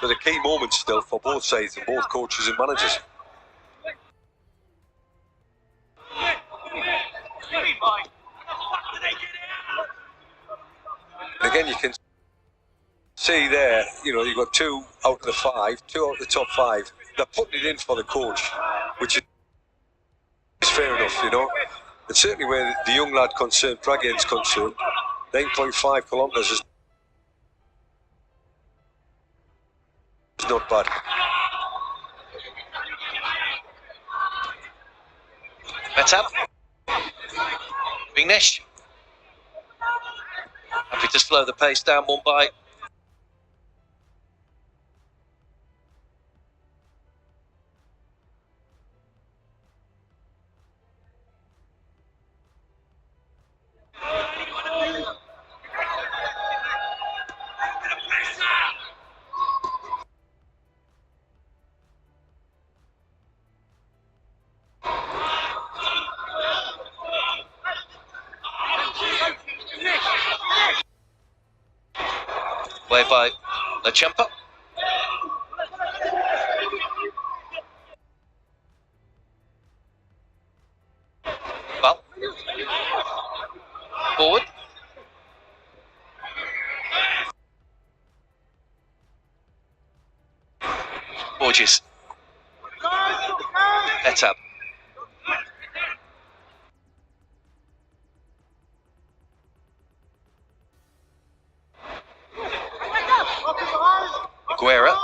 [SPEAKER 1] So the key moments still for both sides and both coaches and managers. And again, you can see there, you know, you've got 2 out of the 5, 2 out of the top 5. They're putting it in for the coach, which is fair enough, you know. And certainly where the young lad concerned, Pragian's concerned, 9.5 kilometres is not bad.
[SPEAKER 2] Metab. Vignesh. Happy to slow the pace down, Mumbai. Way by Lachempa. Well, forward. Borges. Metab. Aguera.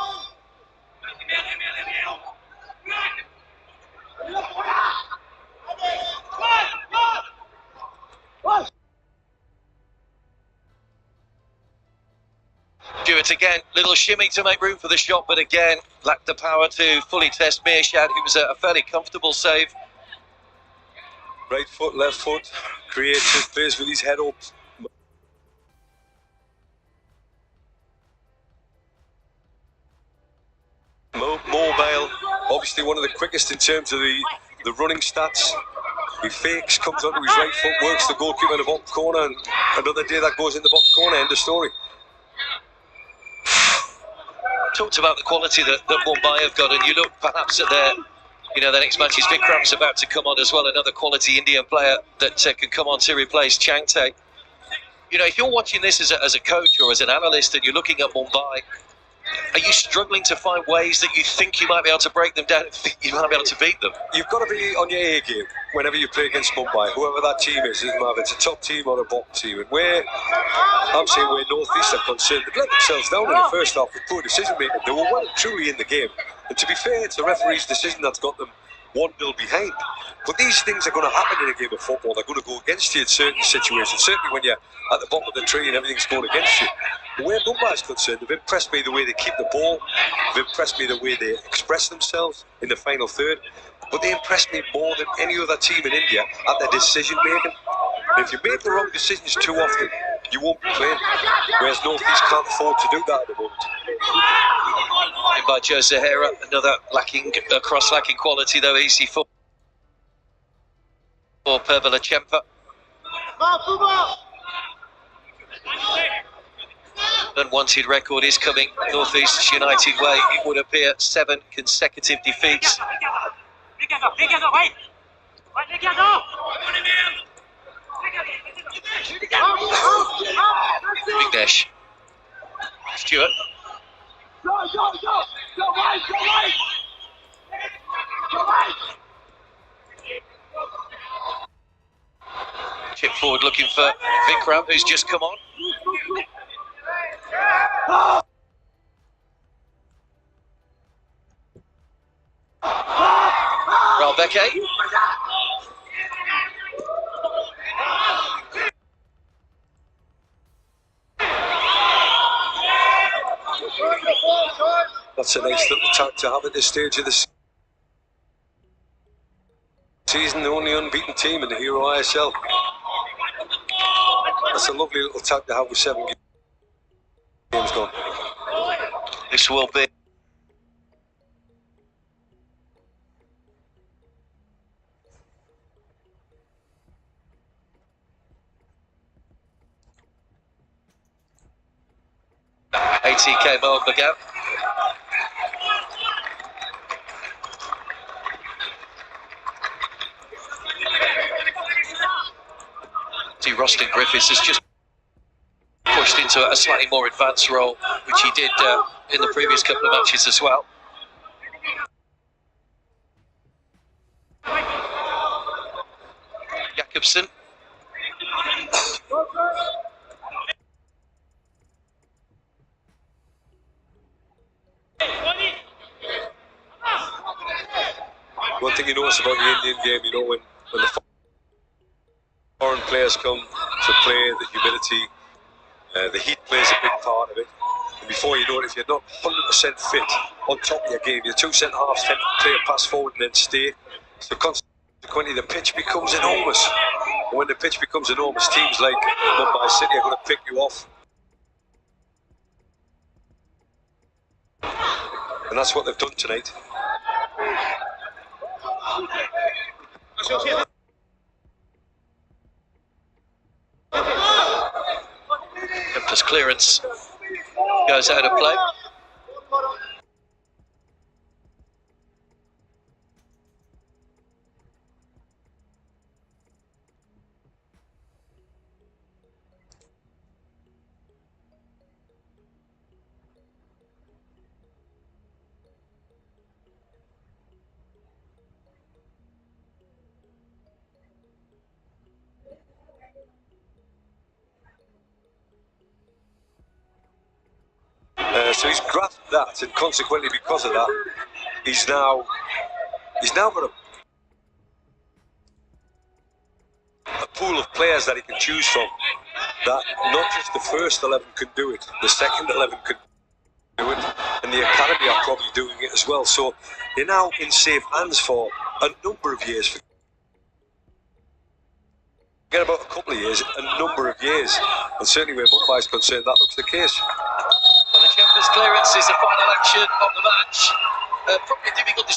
[SPEAKER 2] Do it again. Little shimmy to make room for the shot, but again, lacked the power to fully test Meershad. It was a fairly comfortable save.
[SPEAKER 1] Right foot, left foot, creative, plays with his head up. Mobile, obviously one of the quickest in terms of the running stats. He fakes, comes onto his right foot, works the goalkeeper in the bottom corner, and another day that goes in the bottom corner, end of story.
[SPEAKER 2] Talked about the quality that Mumbai have got, and you look perhaps at their next match is Vikram's about to come on as well, another quality Indian player that can come on to replace Changte. You know, if you're watching this as a coach or as an analyst and you're looking at Mumbai, are you struggling to find ways that you think you might be able to break them down and think you might be able to beat them?
[SPEAKER 1] You've got to be on your A game whenever you play against Mumbai, whoever that team is, doesn't matter if it's a top team or a bottom team. And I'm saying where North East are concerned, they've let themselves down in the first half with poor decision making. They were well and truly in the game. And to be fair, it's the referee's decision that's got them 1-0 behind. But these things are going to happen in a game of football. They're going to go against you in certain situations, certainly when you're at the bottom of the tree and everything's going against you. But where Mumbai is concerned, they've impressed me the way they keep the ball, they've impressed me the way they express themselves in the final third, but they impressed me more than any other team in India at their decision making. And if you make the wrong decisions too often, you won't be playing. Whereas North East can't afford to do that at the moment.
[SPEAKER 2] In by Joe Zahara, another lacking quality though, easy for Pervala Chempa. Unwanted record is coming North East United way. It would appear 7 consecutive defeats. Vignesh. Stewart. Chip forward looking for Vikram, who's just come on. Ralbeke.
[SPEAKER 1] That's a nice little attack to have at this stage of the season, the only unbeaten team in the Hero ISL. That's a lovely little tag to have with 7 games gone.
[SPEAKER 2] This will be ATK mode began. Roston Griffiths has just pushed into a slightly more advanced role, which he did in the previous couple of matches as well. Jakobsen.
[SPEAKER 1] One thing you notice about the Indian game, you know, when the foreign players come to play, the humidity, the heat plays a big part of it. And before you know it, if you're not 100% fit on top of your game, your 2 centre-halves tend to play a pass forward and then stay. So consequently, the pitch becomes enormous. And when the pitch becomes enormous, teams like Mumbai City are going to pick you off. And that's what they've done tonight.
[SPEAKER 2] Kempler's clearance goes out of play.
[SPEAKER 1] So he's grasped that, and consequently, because of that, he's now got a pool of players that he can choose from. That not just the first 11 can do it, the second 11 can do it, and the academy are probably doing it as well. So they're now in safe hands for a number of years. Forget about a couple of years, a number of years, and certainly where Mumbai is concerned, that looks the case.
[SPEAKER 2] Well, the Kempler's clearance is the final action of the match. Probably difficult to